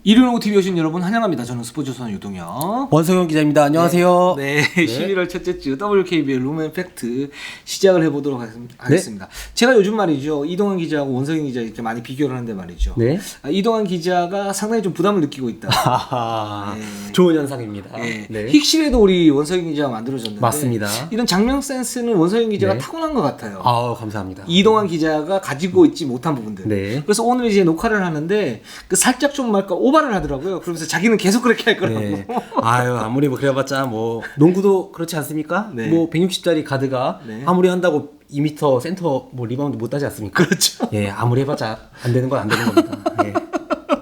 이륜오고 TV 오신 여러분 환영합니다. 저는 스포츠선 유동혁 원성현 기자입니다. 안녕하세요. 네, 11월 첫째 주 WKBL 룸앤 팩트 시작을 해보도록 하겠습니다. 제가 요즘 말이죠, 이동환 기자하고 원성현 기자 이렇게 많이 비교를 하는데 말이죠. 네. 이동환 기자가 상당히 좀 부담을 느끼고 있다. 네. 좋은 현상입니다. 네. 네. 픽실에도 우리 원성현 기자가 만들어줬는데 맞습니다. 이런 장면 센스는 원성현 기자가 네. 타고난 것 같아요. 감사합니다. 이동환 기자가 가지고 있지 못한 부분들. 네. 그래서 오늘 이제 녹화를 하는데 살짝 좀 말까 오바를 하더라고요. 그러면서 자기는 계속 그렇게 할 거라고. 네. 아무리 뭐 그래봤자 뭐 농구도 그렇지 않습니까? 네. 뭐 160짜리 가드가 네. 아무리 한다고 2m 센터 뭐 리바운드 못 따지 않습니까? 그렇죠. 예, 아무리 해봤자 안 되는 건 안 되는 겁니다. 예.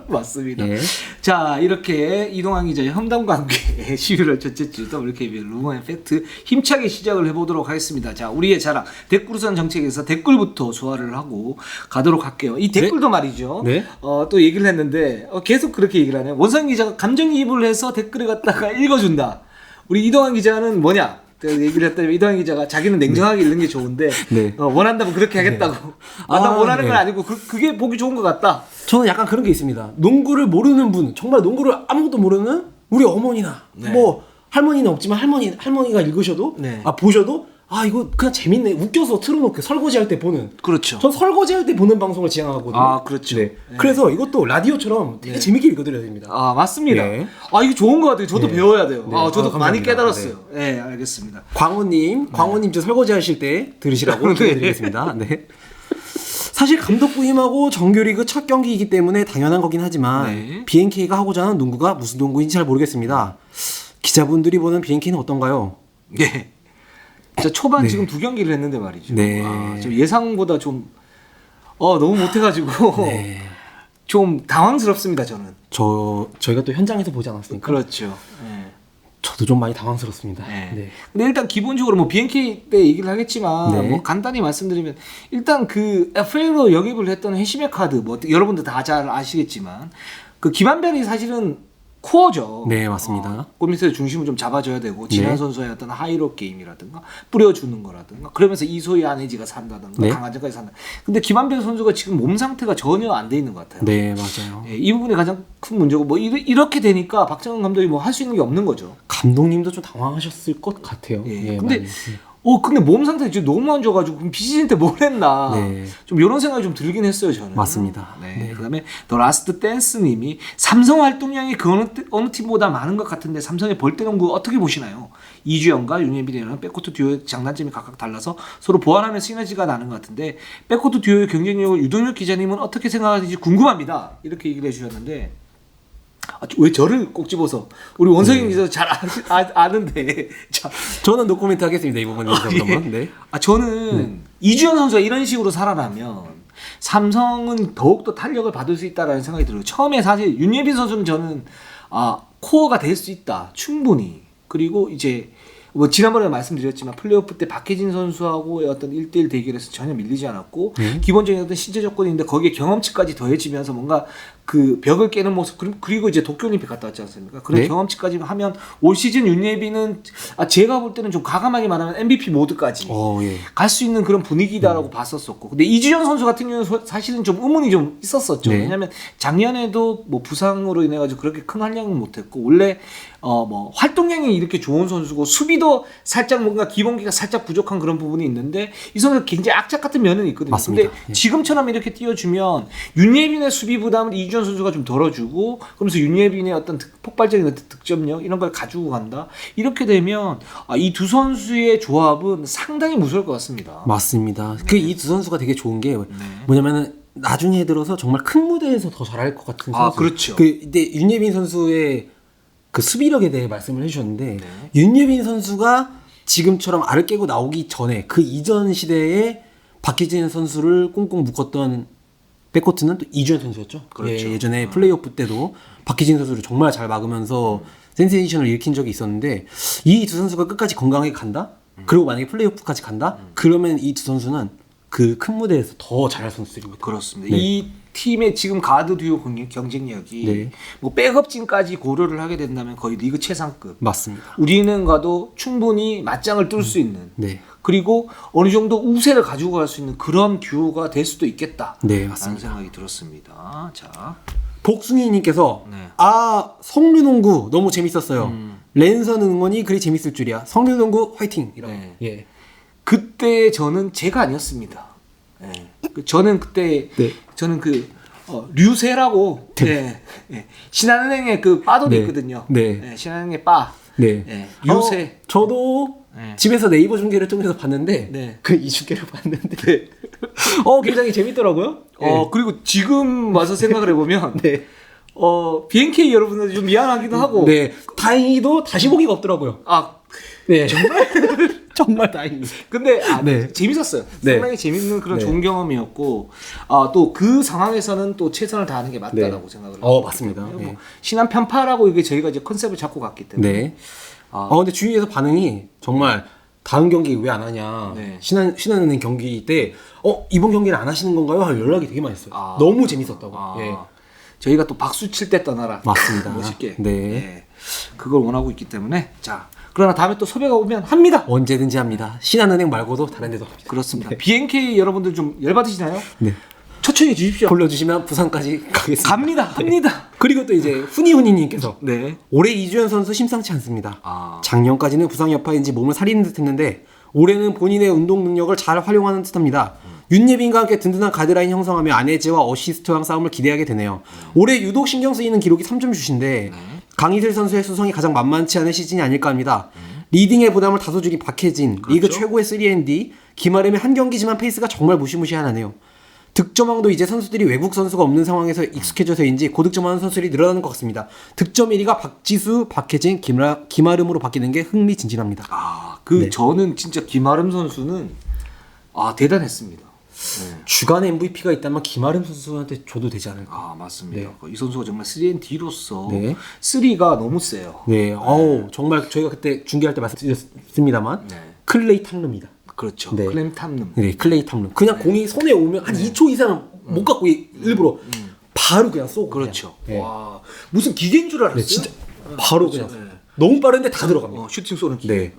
맞습니다. 예. 자, 이렇게 이동환 기자의 험담과 함께 11월 첫째 주 WKBL 룸앤 팩트 힘차게 시작을 해보도록 하겠습니다. 자, 우리의 자랑 댓글우선 정책에서 댓글부터 소화를 하고 가도록 할게요. 이 댓글도 말이죠. 네. 또 얘기를 했는데 계속 그렇게 얘기를 하네요. 원성 기자가 감정이입을 해서 댓글을 갖다가 읽어준다. 우리 이동환 기자는 뭐냐? 얘기를 했더니 이동환 기자가 자기는 냉정하게 읽는 게 좋은데 네. 원한다면 그렇게 하겠다고. 나 원하는 건 아니고 그게 보기 좋은 것 같다. 저는 약간 그런 게 있습니다. 농구를 모르는 분, 정말 농구를 아무것도 모르는 우리 어머니나 뭐 할머니는 없지만 할머니가 읽으셔도 네. 보셔도 이거 그냥 재밌네, 웃겨서 틀어놓게 설거지할 때 보는. 그렇죠. 전 설거지할 때 보는 방송을 지향하거든요. 그렇죠. 네. 그래서 이것도 라디오처럼 되게 재밌게 읽어드려야 됩니다. 맞습니다. 네. 이거 좋은 것 같아요. 저도 배워야 돼요. 네. 저도 많이 감사합니다. 깨달았어요. 네, 알겠습니다. 광호님 저 설거지 하실 때 들으시라고 네. 드리겠습니다. 네. 사실 감독 부임하고 정규리그 첫 경기이기 때문에 당연한 거긴 하지만 네. BNK가 하고자 하는 농구가 무슨 농구인지 잘 모르겠습니다. 기자분들이 보는 BNK는 어떤가요? 네. 초반 지금 2경기를 했는데 말이죠. 네. 좀 예상보다 좀 너무 못해가지고 네. 좀 당황스럽습니다. 저는. 저희가 또 현장에서 보지 않았습니까? 그렇죠. 네. 저도 좀 많이 당황스럽습니다. 네. 네. 근데 일단 기본적으로 뭐 BNK 때 얘기를 하겠지만 네. 뭐 간단히 말씀드리면 일단 그 FA로 영입을 했던 해시메 카드 뭐 여러분들 다 잘 아시겠지만 그 김한별이 사실은 코어죠. 네, 맞습니다. 골밑에서 중심을 좀 잡아줘야 되고 지난 네. 선수의 어떤 하이로 게임이라든가 뿌려주는 거라든가 그러면서 이소희 안혜지가 산다든가 네. 강한정까지 산다. 근데 김한별 선수가 지금 몸 상태가 전혀 안 돼 있는 것 같아요. 네, 맞아요. 예, 이 부분이 가장 큰 문제고 뭐 이렇게 되니까 박정은 감독이 뭐 할 수 있는 게 없는 거죠. 감독님도 좀 당황하셨을 것 같아요. 예, 예, 근데 많이. 근데 몸 상태 지금 너무 안 좋아가지고 그럼 비시즌 때 뭘 했나 네. 좀 이런 생각이 좀 들긴 했어요 저는. 맞습니다. 네. 네. 그다음에 더 라스트 댄스님이 삼성 활동량이 그 어느 팀보다 많은 것 같은데 삼성의 벌떼농구 어떻게 보시나요? 이주영과 윤예빈이랑 백코트 듀오의 장단점이 각각 달라서 서로 보완하면 시너지가 나는 것 같은데 백코트 듀오의 경쟁력을 유동혁 기자님은 어떻게 생각하는지 궁금합니다. 이렇게 얘기를 해주셨는데. 왜 저를 꼭 집어서 우리 원성인 기자 잘 아는데 저는 노코멘트 하겠습니다. 이 부분에서 그러면. 예. 네. 저는 이주연 선수가 이런 식으로 살아나면 삼성은 더욱더 탄력을 받을 수 있다라는 생각이 들어요. 처음에 사실 윤예빈 선수는 저는 코어가 될 수 있다 충분히. 그리고 이제 뭐 지난번에 말씀드렸지만 플레이오프 때 박혜진 선수하고의 어떤 1대1 대결에서 전혀 밀리지 않았고 기본적인 어떤 신체 조건인데 거기에 경험치까지 더해지면서 뭔가 그 벽을 깨는 모습 그리고 이제 도쿄올림픽 갔다 왔지 않습니까? 그런 네. 경험치까지 하면 올 시즌 윤예빈은 제가 볼 때는 좀 과감하게 말하면 MVP 모드까지 예. 갈 수 있는 그런 분위기다라고 봤었었고 근데 이주영 선수 같은 경우는 사실은 좀 의문이 좀 있었었죠. 네. 왜냐하면 작년에도 뭐 부상으로 인해 가지고 그렇게 큰 활약은 못했고 원래 뭐 활동량이 이렇게 좋은 선수고 수비도 살짝 뭔가 기본기가 살짝 부족한 그런 부분이 있는데 이 선수가 굉장히 악착 같은 면은 있거든요. 맞습니다. 근데 예. 지금처럼 이렇게 띄워주면 윤예빈의 수비 부담을 이주영 선수가 좀 덜어주고 그러면서 윤예빈의 어떤 폭발적인 어떤 득점력 이런 걸 가지고 간다. 이렇게 되면 이 두 선수의 조합은 상당히 무서울 것 같습니다. 맞습니다. 이 두 선수가 되게 좋은 게 뭐냐면은 나중에 들어서 정말 큰 무대에서 더 잘할 것 같은 선수. 그렇죠. 근데 윤예빈 선수의 그 수비력에 대해 말씀을 해주셨는데 윤예빈 선수가 지금처럼 알을 깨고 나오기 전에 그 이전 시대에 박희진 선수를 꽁꽁 묶었던 백코트는 또 이주연 선수였죠. 그렇죠. 예전에 플레이오프 때도 박희진 선수를 정말 잘 막으면서 센세이션을 일으킨 적이 있었는데 이 두 선수가 끝까지 건강하게 간다? 그리고 만약에 플레이오프까지 간다? 그러면 이 두 선수는 그 큰 무대에서 더 잘할 선수들입니다. 그렇습니다. 네. 이 팀의 지금 가드 듀오 경쟁력이 네. 뭐 백업진까지 고려를 하게 된다면 거의 리그 최상급. 맞습니다. 우리는가도 충분히 맞짱을 뜰 수 있는. 네. 그리고 어느 정도 우세를 가지고 갈 수 있는 그런 듀오가 될 수도 있겠다. 네, 라는 맞습니다. 생각이 들었습니다. 자, 복숭이님께서 네. 성류농구 너무 재밌었어요. 랜선 응원이 그리 재밌을 줄이야. 성류농구 화이팅이라고. 네. 예. 그때 저는 제가 아니었습니다. 예. 저는 그때 네. 저는 류세라고 신한은행에 그 바도 네. 있거든요. 네. 예, 신한은행의 바. 네. 예, 류세. 저도 네. 집에서 네이버 중계를 통해서 봤는데 네. 그 이 중계를 봤는데 굉장히 재밌더라고요. 그리고 지금 와서 생각을 해보면 네. BNK 여러분들 좀 미안하기도 하고. 네. 다행히도 다시 보기가 없더라고요. 네. 정말 다행히. 근데 네. 재밌었어요. 네. 상당히 재밌는 그런 네. 좋은 경험이었고 또 그 상황에서는 또 최선을 다하는 게 맞다라고 생각을 해요. 맞습니다. 뭐 네. 신한 편파라고 이게 저희가 이제 컨셉을 잡고 갔기 때문에. 네. 근데 주위에서 반응이 정말 다음 경기 왜 안 하냐. 네. 신한은행 경기 때 이번 경기를 안 하시는 건가요? 하는 연락이 되게 많이 있어요. 너무 재밌었다고. 예. 저희가 또 박수 칠 때 떠나라. 맞습니다. 멋있게. 네. 예. 그걸 원하고 있기 때문에 자. 그러나 다음에 또 섭외가 오면 합니다. 언제든지 합니다. 신한은행 말고도 다른 데도 합니다. 그렇습니다. BNK 여러분들 좀 열받으시나요? 네. 초청해 주십시오. 불러주시면 부산까지 가겠습니다. 갑니다. 합니다. 그리고 또 이제 후니후니님께서 네. 올해 이주연 선수 심상치 않습니다. 아. 작년까지는 부상 여파인지 몸을 사리는 듯했는데 올해는 본인의 운동 능력을 잘 활용하는 듯합니다. 윤예빈과 함께 든든한 가드라인 형성하며 안혜지와 어시스트왕 싸움을 기대하게 되네요. 올해 유독 신경 쓰이는 기록이 3점 슛인데 강희슬 선수의 수성이 가장 만만치 않은 시즌이 아닐까 합니다. 리딩의 부담을 다소 줄인 박혜진, 그렇죠. 리그 최고의 3&D, 김아름의 한 경기지만 페이스가 정말 무시무시하네요. 득점왕도 이제 선수들이 외국 선수가 없는 상황에서 익숙해져서인지 고득점하는 선수들이 늘어나는 것 같습니다. 득점 1위가 박지수, 박혜진, 김아름으로 바뀌는 게 흥미진진합니다. 네. 저는 진짜 김아름 선수는 대단했습니다. 네. 주간 MVP가 있다면 김아름 선수한테 줘도 되지 않을까. 맞습니다. 이 선수가 정말 3&D로서 네. 3가 너무 세요. 네, 정말 저희가 그때 중계할 때 말씀드렸습니다만 네. 클레이 탐름이다. 그렇죠. 네. 클램 탐름. 네, 클레이 탐름. 그냥 공이 손에 오면 한 2초 이상 못 갖고 일부러 바로 그냥 쏘고. 그렇죠. 그냥. 네. 와, 무슨 기계인 줄 알았어요. 네, 진짜 바로 그냥 네. 너무 빠른데 다 들어갑니다. 슈팅 쏘는 기계. 네.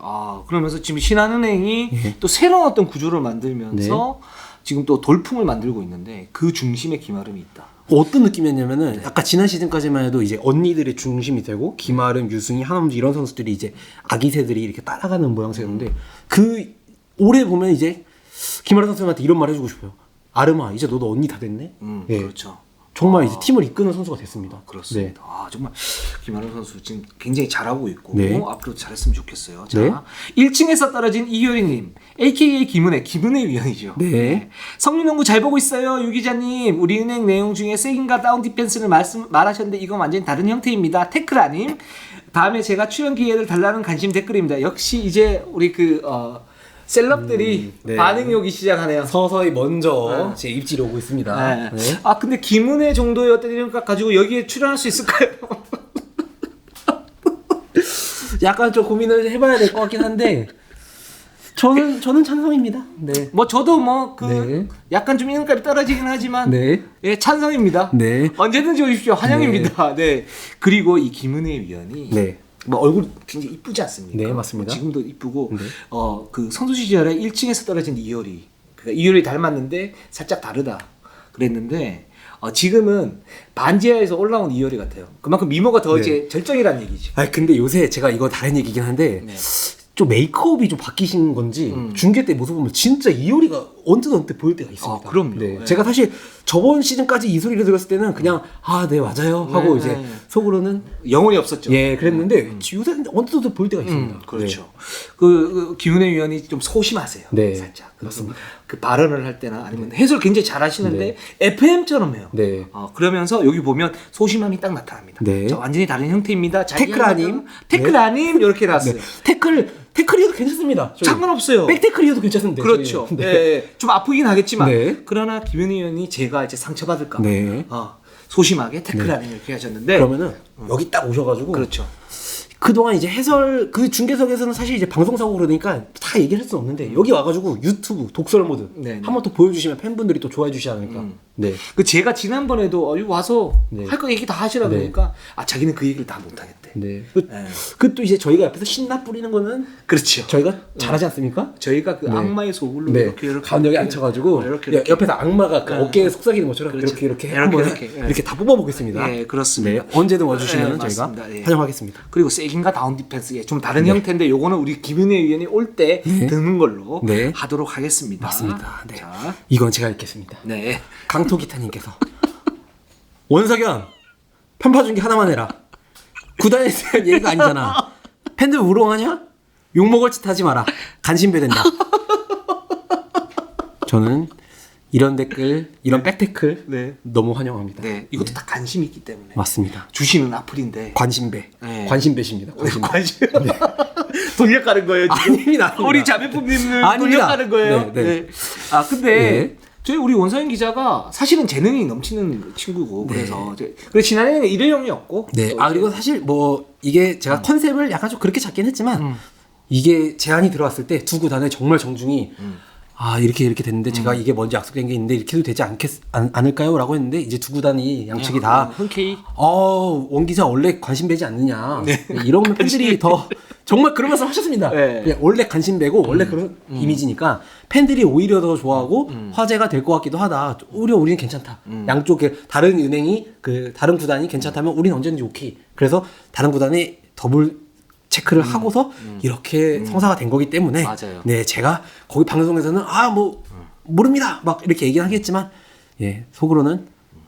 그러면서 지금 신한은행이 또 새로운 어떤 구조를 만들면서 지금 또 돌풍을 만들고 있는데 그 중심에 김아름이 있다. 어떤 느낌이었냐면은 아까 지난 시즌까지만 해도 이제 언니들의 중심이 되고 김아름, 유승희, 한엄주 이런 선수들이 이제 아기 새들이 이렇게 따라가는 모양새였는데 그 올해 보면 이제 김아름 선수한테 이런 말 해주고 싶어요. 아름아, 이제 너도 언니 다 됐네. 예. 그렇죠. 정말 이제 팀을 이끄는 선수가 됐습니다. 그렇습니다. 정말 김아름 선수 지금 굉장히 잘하고 있고 네. 앞으로도 잘했으면 좋겠어요. 자, 네. 1층에서 떨어진 이효리님, AKA 김은혜 위원이죠. 네. 성윤농구 잘 보고 있어요, 유 기자님. 우리 은행 내용 중에 세긴과 다운 디펜스를 말하셨는데 이건 완전히 다른 형태입니다. 테크라님, 다음에 제가 출연 기회를 달라는 관심 댓글입니다. 역시 이제 우리 셀럽들이 네. 반응이 오기 시작하네요. 서서히 먼저 제 입질이 오고 있습니다. 네. 네. 근데 김은혜 정도의 어떤 이름값 가지고 여기에 출연할 수 있을까요? 약간 좀 고민을 해봐야 될 것 같긴 한데 저는 찬성입니다. 네. 저도 네. 약간 좀 이름값이 떨어지긴 하지만 네. 예, 찬성입니다. 네. 언제든지 오십시오. 환영입니다. 네. 그리고 이 김은혜 위원이 네. 얼굴 굉장히 이쁘지 않습니까? 네, 맞습니다. 지금도 이쁘고 네. 그 선수 시절에 1층에서 떨어진 이효리, 그러니까 이효리 닮았는데 살짝 다르다 그랬는데 지금은 반지하에서 올라온 이효리 같아요. 그만큼 미모가 더 이제 절정이라는 얘기죠. 근데 요새 제가 이거 다른 얘기긴 한데 네. 좀 메이크업이 좀 바뀌신 건지 중계 때 모습 보면 진짜 이효리가 언뜻 보일 때가 있습니다. 그럼요. 네. 네. 제가 사실 저번 시즌까지 이 소리를 들었을 때는 그냥 네 맞아요 하고 네. 이제 속으로는 영혼이 없었죠. 예 그랬는데 요새 언뜻 보일 때가 있습니다. 그렇죠. 그 김은혜 위원이 좀 소심하세요. 네. 살짝. 맞습니다. 그 발언을 할 때나 아니면 해설 굉장히 잘하시는데 FM처럼 해요. 네. 그러면서 여기 보면 소심함이 딱 나타납니다. 네. 자, 완전히 다른 형태입니다. 테크라님. 테크라님 이렇게 나왔어요. 태클이어도 괜찮습니다. 상관없어요. 백태클이어도 괜찮은데. 그렇죠. 저희. 네. 좀 아프긴 하겠지만 네. 그러나 김은혜 위원이 제가 이제 상처받을까 봐 네. 소심하게 테크라님 이렇게 하셨는데 그러면은 여기 딱 오셔가지고 그렇죠. 그동안 이제 해설 그 중계석에서는 사실 이제 방송사고 그러니까 다 얘기를 할 수 없는데 여기 와가지고 유튜브 독설 모드 네, 네. 한번 또 보여주시면 팬분들이 또 좋아해 주시지 않을까. 네. 그 제가 지난번에도 여기 와서 네. 할 거 얘기 다 하시라 네. 그러니까 자기는 그 얘기를 다 못하겠대. 네. 네. 그 또 이제 저희가 옆에서 신나 뿌리는 거는 그렇죠. 저희가 잘하지 않습니까? 저희가 그 네. 악마의 소울로 네. 이렇게 가운데 여기 앉혀가지고 이렇게 옆에서 악마가 그 네. 어깨에 속삭이는 것처럼 그렇죠. 이렇게 이렇게, 한번 이렇게. 이렇게 다 뽑아보겠습니다. 네, 그렇습니다. 네, 언제든 와주시면 네, 저희가 맞습니다. 예. 환영하겠습니다. 그리고 세긴과 다운 디펜스의 좀 다른 네. 형태인데 요거는 우리 김은혜 위원이 올 때 네. 듣는 걸로 네. 하도록 하겠습니다. 맞습니다. 네. 자, 이건 제가 읽겠습니다. 네. 강토기타님께서 원석연 편파 중계 하나만 해라. 구단에 대한 얘기가 아니잖아. 팬들 우롱하냐? 욕먹을 짓 하지 마라. 간신배된다. 저는 이런 댓글, 이런 백테클 네. 너무 환영합니다. 네. 이것도 다 관심이 있기 때문에. 맞습니다. 주시는 악플인데. 관심배. 네. 관심배십니다. 관심배. 관심. 돌려가는 거예요, 지금. 아닙니다. 우리 자매품님을 아닙니다. 돌려가는 거예요. 네, 네. 아, 근데 네. 저희 우리 원서영 기자가 사실은 재능이 넘치는 친구고 그래서 그래 지난해는 일회용이었고. 네. 또 아, 이제 그리고 사실 뭐 이게 제가 컨셉을 약간 좀 그렇게 잡긴 했지만 이게 제안이 들어왔을 때 두 구단의 정말 정중히 아 이렇게 됐는데 제가 이게 먼저 약속된 게 있는데 이렇게 해도 되지 않을까요? 라고 했는데 이제 두 구단이 양측이 다 흔쾌히 원 기자 원래 관심배지 않느냐 이런 팬들이 더 정말 그런 말씀 하셨습니다. 네. 그냥 원래 관심배고 원래 그런 이미지니까 팬들이 오히려 더 좋아하고 화제가 될 것 같기도 하다. 우리는 괜찮다. 양쪽 다른 은행이 그 다른 구단이 괜찮다면 우리는 언제든지 오케이. 그래서 다른 구단이 더블 체크를 하고서 이렇게 성사가 된 거기 때문에 맞아요. 네 제가 거기 방송에서는 모릅니다 막 이렇게 얘기는 하겠지만 예 속으로는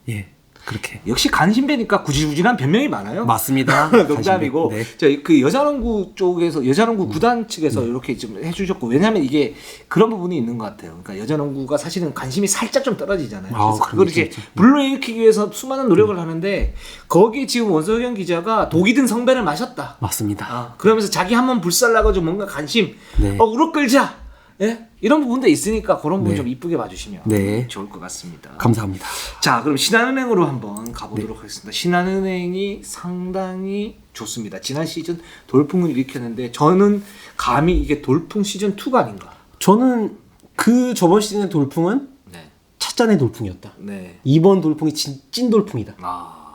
예 그렇게 역시 간신배니까 구질구질한 변명이 많아요. 맞습니다. 농담이고 네. 저희 그 여자농구 쪽에서 여자농구 구단 측에서 이렇게 좀 해주셨고 왜냐하면 이게 그런 부분이 있는 것 같아요. 그러니까 여자농구가 사실은 관심이 살짝 좀 떨어지잖아요. 그래서 그걸 이제 불러일으키기 위해서 수많은 노력을 하는데 거기에 지금 원석영 기자가 독이 든 성배를 마셨다. 맞습니다. 그러면서 자기 한번 불살라가지고 뭔가 관심 네. 우럭 끌자. 예? 이런 부분도 있으니까 그런 부분 네. 좀 이쁘게 봐주시면 네. 좋을 것 같습니다. 감사합니다. 자, 그럼 신한은행으로 한번 가보도록 하겠습니다. 신한은행이 상당히 좋습니다. 지난 시즌 돌풍을 일으켰는데 저는 감히 이게 돌풍 시즌 2가 아닌가. 저는 그 저번 시즌의 돌풍은 네. 찻잔의 돌풍이었다. 네. 이번 돌풍이 찐 돌풍이다.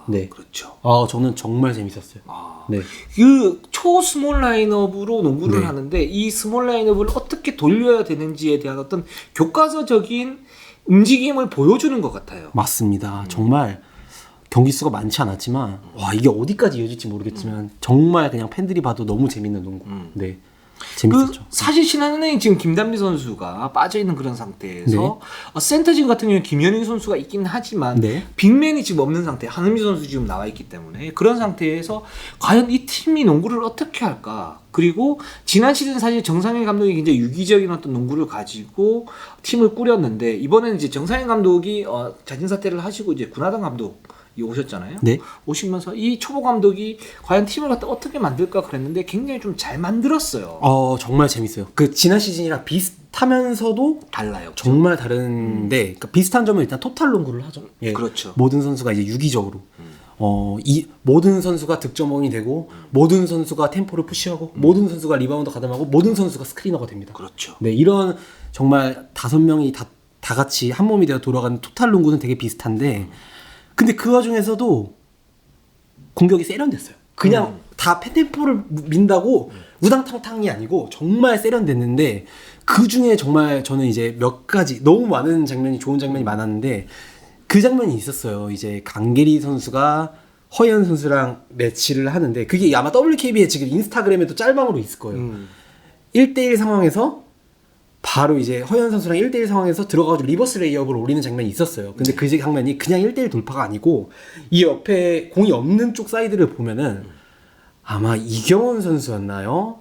네. 그렇죠. 저는 정말 재밌었어요. 네. 그 초 스몰 라인업으로 농구를 네. 하는데 이 스몰 라인업을 어떻게 돌려야 되는지에 대한 어떤 교과서적인 움직임을 보여주는 것 같아요. 맞습니다. 정말 경기 수가 많지 않았지만 와 이게 어디까지 이어질지 모르겠지만 정말 그냥 팬들이 봐도 너무 재밌는 농구. 네. 재밌었죠. 사실 신한은행이 지금 김단비 선수가 빠져있는 그런 상태에서 센터진 같은 경우는 김현인 선수가 있긴 하지만 네. 빅맨이 지금 없는 상태, 한은미 선수 지금 나와 있기 때문에 그런 상태에서 과연 이 팀이 농구를 어떻게 할까? 그리고 지난 시즌 사실 정상현 감독이 굉장히 유기적인 어떤 농구를 가지고 팀을 꾸렸는데 이번에는 이제 정상현 감독이 자진 사퇴를 하시고 이제 군하단 감독 오셨잖아요. 네. 오시면서 이 초보 감독이 과연 팀을 갖다 어떻게 만들까 그랬는데 굉장히 좀 잘 만들었어요. 정말 재밌어요. 그 지난 시즌이랑 비슷하면서도 달라요. 정말 다른데 그러니까 비슷한 점은 일단 토탈 농구를 하죠. 예. 그렇죠. 모든 선수가 이제 유기적으로 이 모든 선수가 득점왕이 되고 모든 선수가 템포를 푸시하고 모든 선수가 리바운드 가담하고 모든 선수가 스크리너가 됩니다. 그렇죠. 네, 이런 정말 5명이 다 같이 한 몸이 되어 돌아가는 토탈 농구는 되게 비슷한데 근데 그 와중에서도 공격이 세련됐어요. 그냥 다 템포를 민다고 우당탕탕이 아니고 정말 세련됐는데 그 중에 정말 저는 이제 몇 가지 너무 많은 장면이 좋은 장면이 많았는데 그 장면이 있었어요. 이제 강계리 선수가 허연 선수랑 매치를 하는데 그게 아마 WKB의 지금 인스타그램에도 짤방으로 있을 거예요. 1대1 상황에서 바로 이제 허연 선수랑 1대1 상황에서 들어가가지고 리버스 레이업을 올리는 장면이 있었어요. 근데 그 장면이 그냥 1대1 돌파가 아니고 이 옆에 공이 없는 쪽 사이드를 보면은 아마 이경원 선수였나요?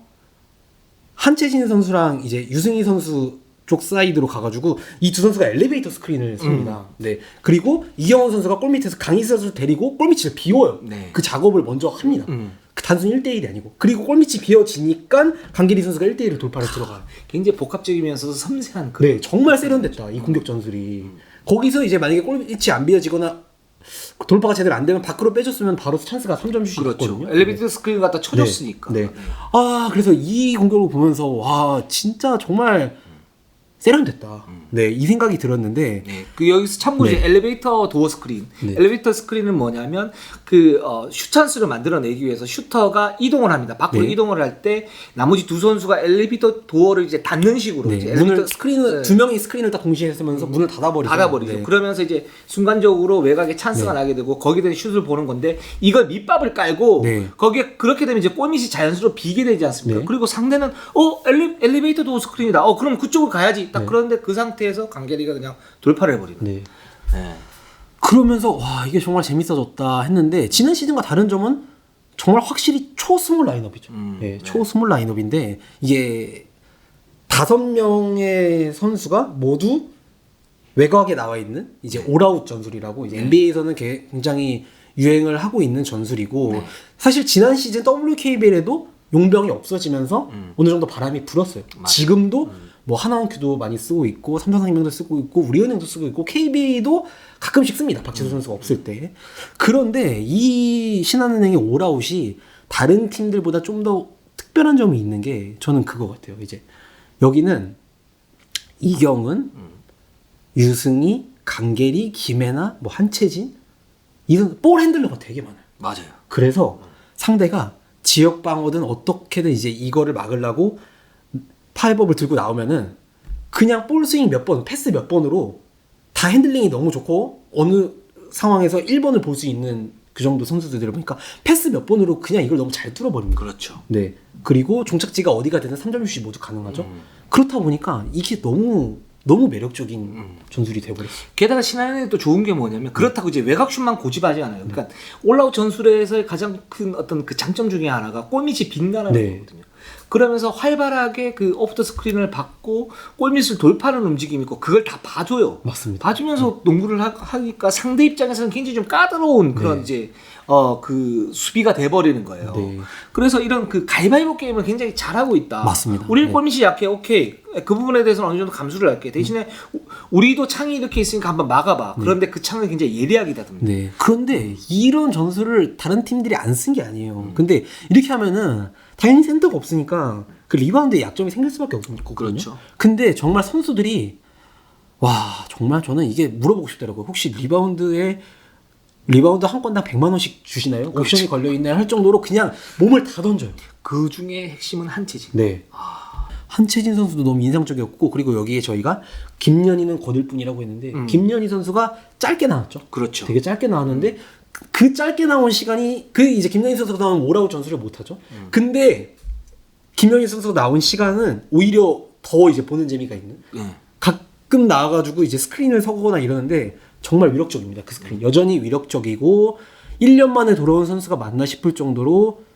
한채진 선수랑 이제 유승희 선수 쪽 사이드로 가가지고 이 두 선수가 엘리베이터 스크린을 씁니다. 네. 그리고 이경원 선수가 골밑에서 강희수 선수를 데리고 골밑을 비워요. 네. 그 작업을 먼저 합니다. 단순히 1대1이 아니고. 그리고 골밑이 비어지니까 강계리 선수가 1대1을 돌파를 들어가요. 굉장히 복합적이면서도 섬세한 네, 정말 세련됐다. 이 공격 전술이. 거기서 이제 만약에 골밑이 안 비어지거나 돌파가 제대로 안 되면 밖으로 빼줬으면 바로 찬스가 3점 슛이 그렇죠. 있거든요. 엘리베이터 스크린 갖다 쳐줬으니까. 네. 아 그래서 이 공격을 보면서 와 진짜 정말 세련됐다. 네, 이 생각이 들었는데 네, 그 여기서 참고로 이제 엘리베이터 도어 스크린. 네. 엘리베이터 스크린은 뭐냐면 슛 찬스를 만들어내기 위해서 슈터가 이동을 합니다. 밖으로 네. 이동을 할 때 나머지 두 선수가 엘리베이터 도어를 이제 닫는 식으로 네, 이제 문을 엘리베이터- 스크린을 네. 두 명이 스크린을 딱 동시에 쓰면서 문을 닫아버리죠. 닫아버리죠. 네. 그러면서 이제 순간적으로 외곽에 찬스가 나게 되고 거기에 대한 슛을 보는 건데 이걸 밑밥을 깔고 네. 거기에 그렇게 되면 이제 골밑이 자연스럽게 비게 되지 않습니까? 네. 그리고 상대는 엘리베이터 도어 스크린이다. 그럼 그쪽으로 가야지. 딱 네. 그런데 그 상태에서 강계리가 그냥 돌파를 해버리는. 네. 네. 그러면서 와 이게 정말 재밌어졌다 했는데 지난 시즌과 다른 점은 정말 확실히 초스몰 라인업이죠. 네, 초스몰 라인업인데 이게 5명의 선수가 모두 외곽에 나와 있는 이제 올아웃 전술이라고 이제 NBA에서는 굉장히 유행을 하고 있는 전술이고 사실 지난 시즌 WKBL에도 용병이 없어지면서 어느 정도 바람이 불었어요. 지금도 뭐 하나원큐도 많이 쓰고 있고 삼성생명도 쓰고 있고 우리은행도 쓰고 있고 KB도 가끔씩 씁니다. 박지수 선수가 없을 때. 그런데 이 신한은행의 올아웃이 다른 팀들보다 좀 더 특별한 점이 있는 게 저는 그거 같아요. 이제 여기는 이경은, 유승희, 강계리, 김혜나, 뭐 한채진 이런 볼 핸들러가 되게 많아요. 맞아요. 그래서 상대가 지역 방어든 어떻게든 이제 이거를 막으려고 파이브업을 들고 나오면은 그냥 볼 스윙 몇 번, 패스 몇 번으로 다 핸들링이 너무 좋고 어느 상황에서 1번을 볼 수 있는 그 정도 선수들을 보니까 패스 몇 번으로 그냥 이걸 너무 잘 뚫어버립니다. 그렇죠. 네. 그리고 종착지가 어디가 되든 3점 슛이 모두 가능하죠. 그렇다 보니까 이게 너무 매력적인 전술이 돼버렸어요. 게다가 신한은행이 또 좋은 게 뭐냐면 그렇다고 이제 외곽슛만 고집하지 않아요. 그러니까 올라웃 전술에서의 가장 큰 어떤 그 장점 중에 하나가 골밑이 빈다는 네. 거거든요. 그러면서 활발하게 그 오프더 스크린을 받고 골밑을 돌파하는 움직임이 있고 그걸 다 봐줘요. 맞습니다. 봐주면서 농구를 하니까 상대 입장에서는 굉장히 좀 까다로운 그런 이제 그 수비가 돼버리는 거예요. 네. 그래서 이런 그 가위바위보 게임을 굉장히 잘하고 있다. 맞습니다. 우리 네. 골밑이 약해. 오케이. 그 부분에 대해서는 어느 정도 감수를 할게. 대신에 우리도 창이 이렇게 있으니까 한번 막아봐. 그런데 그 창은 굉장히 예리하게 다듬니다. 네. 그런데 이런 전술을 다른 팀들이 안 쓴 게 아니에요. 근데 이렇게 하면은 당연히 센터가 없으니까 그 리바운드에 약점이 생길 수밖에 없거든요. 그렇죠. 근데 정말 선수들이 와 정말 저는 이게 물어보고 싶더라고요. 혹시 리바운드 한 건당 100만 원씩 주시나요? 옵션이 걸려 있나요? 할 정도로 그냥 몸을 다 던져요. 그 중에 핵심은 한채진. 네. 한채진 선수도 너무 인상적이었고 그리고 여기에 저희가 김연희는 거들 뿐이라고 했는데 김연희 선수가 짧게 나왔죠. 그렇죠. 되게 짧게 나왔는데 그 짧게 나온 시간이 그 이제 김연희 선수가 나오면 올아웃 전술을 못 하죠. 근데 김연희 선수가 나온 시간은 오히려 더 이제 보는 재미가 있는. 가끔 나와가지고 이제 스크린을 서거나 이러는데 정말 위력적입니다. 그 스크린 여전히 위력적이고 1년 만에 돌아온 선수가 맞나 싶을 정도로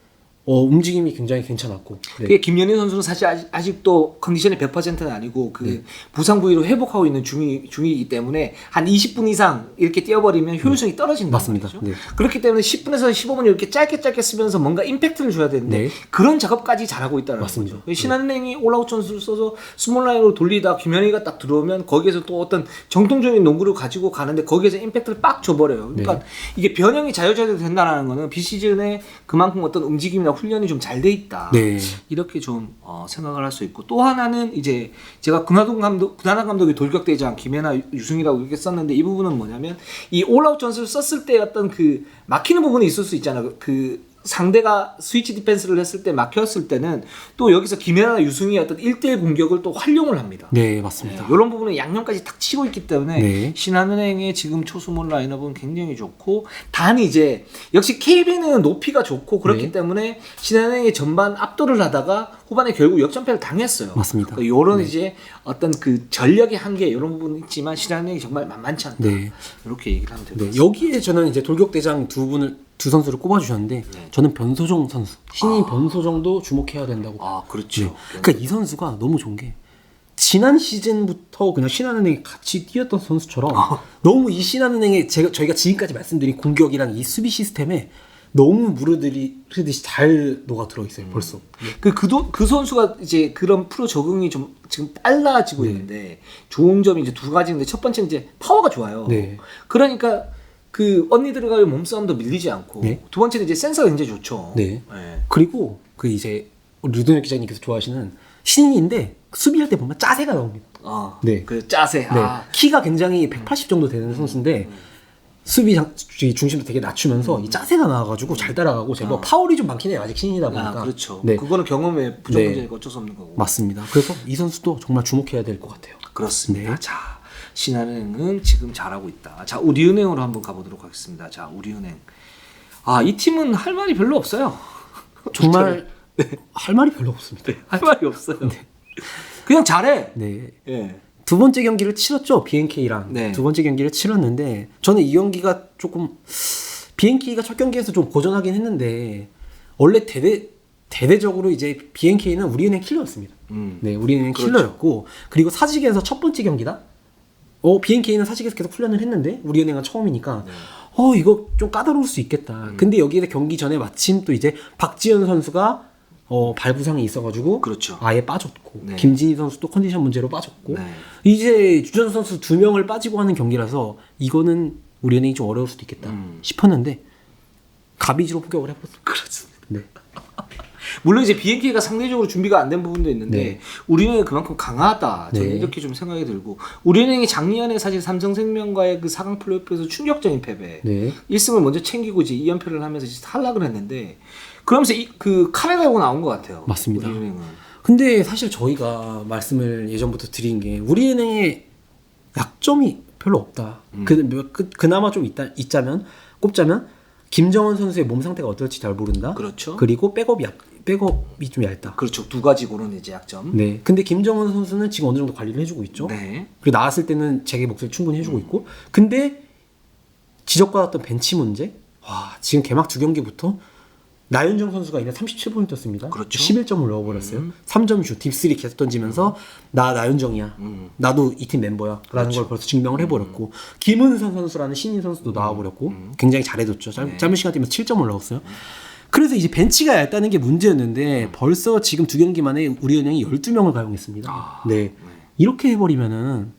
움직임이 굉장히 괜찮았고. 네. 그게 김연희 선수는 사실 아직도 컨디션이 100%는 아니고 그 부상 부위로 회복하고 있는 중이기 때문에 한 20분 이상 이렇게 뛰어버리면 효율성이 떨어진다는 맞습니다. 거죠. 네. 그렇기 때문에 10분에서 15분 이렇게 짧게 쓰면서 뭔가 임팩트를 줘야 되는데 네. 그런 작업까지 잘하고 있다는 맞습니다. 거죠. 신한은행이 올아웃 전술을 써서 스몰 라인으로 돌리다 김연희가 딱 들어오면 거기에서 또 어떤 정통적인 농구를 가지고 가는데 거기에서 임팩트를 빡 줘버려요. 그러니까 이게 변형이 자유자재로 된다는 거는 비시즌에 그만큼 어떤 움직임이나 훈련이 좀 잘 돼 있다. 네. 이렇게 좀 생각을 할 수 있고 또 하나는 이제 제가 근하동 감독이 돌격대장 김혜나 유승이라고 이렇게 썼는데 이 부분은 뭐냐면 이 올아웃 전술을 썼을 때 어떤 그 막히는 부분이 있을 수 있잖아요. 그 상대가 스위치 디펜스를 했을 때 막혔을 때는 또 여기서 김혜나 유승이 어떤 1대1 공격을 또 활용을 합니다. 네, 맞습니다. 이런 부분은 양념까지 탁 치고 있기 때문에 네. 신한은행의 지금 초수몰 라인업은 굉장히 좋고 단 이제 역시 KB는 높이가 좋고 그렇기 네. 때문에 신한은행이 전반 압도를 하다가 후반에 결국 역전패를 당했어요. 맞습니다. 그러니까 이런 이제 어떤 그 전력의 한계 이런 부분은 있지만 신한은행이 정말 만만치 않다. 네. 이렇게 얘기를 하면 됩니다. 네, 여기에 저는 이제 돌격대장 두 선수를 꼽아주셨는데 저는 변소정 선수 신인 변소정도 주목해야 된다고. 아 그렇죠. 그러니까 이 선수가 너무 좋은 게 지난 시즌부터 그냥 신한은행이 같이 뛰었던 선수처럼 너무 이 신한은행의 저희가 지금까지 말씀드린 공격이랑 이 수비 시스템에 너무 무르들이듯이 잘 녹아 들어 있어요. 벌써. 그 선수가 이제 그런 프로 적응이 좀 지금 빨라지고 있는데 좋은 점이 이제 두 가지인데 첫 번째는 이제 파워가 좋아요. 네. 그러니까 그 언니들과의 몸싸움도 밀리지 않고 네. 두 번째는 이제 센서가 굉장히 좋죠. 네. 네. 그리고 그 이제 우리 류동혁 기자님께서 좋아하시는 신인인데 수비할 때 보면 짜세가 나옵니다. 네. 그 짜세. 네. 키가 굉장히 180 정도 되는 선수인데 수비 중심도 되게 낮추면서 이 짜세가 나와가지고 잘 따라가고 제가 파울이 좀 많긴 해요. 아직 신인이다 보니까. 그렇죠. 네. 그거는 경험의 부족이니까 네. 어쩔 수 없는 거고. 맞습니다. 그래서 이 선수도 정말 주목해야 될 것 같아요. 그렇습니다. 네. 자, 신한은행은 지금 잘하고 있다. 자, 우리은행으로 한번 가보도록 하겠습니다. 자, 우리은행. 이 팀은 할 말이 별로 없어요. 정말 할 말이 별로 없습니다. 할 말이 없어요. 그냥 잘해. 네. 예. 두 번째 경기를 치렀죠. BNK랑. 네. 두 번째 경기를 치렀는데 저는 이 경기가 조금 BNK가 첫 경기에서 좀 고전하긴 했는데 원래 대대적으로 이제 BNK는 우리은행 킬러였습니다. 네, 우리은행 그렇죠. 킬러였고 그리고 사직에서 첫 번째 경기다. BNK는 사직에서 계속 훈련을 했는데 우리은행은 처음이니까 이거 좀 까다로울 수 있겠다. 근데 여기에 경기 전에 마침 또 이제 박지현 선수가 발 부상이 있어가지고 그렇죠. 아예 빠졌고 네. 김진희 선수도 컨디션 문제로 빠졌고 네. 이제 유전 선수 2명을 빠지고 하는 경기라서 이거는 우리은행이 좀 어려울 수도 있겠다 싶었는데 가비지로 포격을 해버렸습니다. 그렇습니다. 네. 물론 이제 BNK가 상대적으로 준비가 안 된 부분도 있는데 네. 우리은행이 그만큼 강하다. 저는 네. 이렇게 좀 생각이 들고 우리은행이 작년에 사실 삼성생명과의 그 4강 플레이오프에서 충격적인 패배. 네. 1승을 먼저 챙기고 이제 2연패를 하면서 이제 탈락을 했는데 그러면서 그 칼에 갈고 나온 것 같아요. 맞습니다. 우리은행은. 근데 사실 저희가 말씀을 예전부터 드린 게 우리은행의 약점이 별로 없다. 그나마 좀 꼽자면 김정은 선수의 몸 상태가 어떨지 잘 모른다. 그렇죠. 그리고 백업이 좀 얇다. 그렇죠. 두 가지 고른 이제 약점. 네. 근데 김정은 선수는 지금 어느 정도 관리를 해주고 있죠. 네. 그리고 나왔을 때는 자기 몫을 충분히 해주고 있고. 근데 지적받았던 벤치 문제. 지금 개막 2경기부터 나윤정 선수가 이날 37분 뛰었습니다. 그렇죠. 11점을 넣어버렸어요. 3점 슛, 딥3 계속 던지면서 나 나윤정이야. 나도 이 팀 멤버야. 라는 걸 벌써 증명을 해버렸고 김은선 선수라는 신인 선수도 나와버렸고 굉장히 잘해줬죠. 짧은 시간 뛰면서 7점을 넣었어요. 그래서 이제 벤치가 얇다는 게 문제였는데 벌써 지금 2경기 만에 우리은행이 12명을 가용했습니다. 네. 이렇게 해버리면은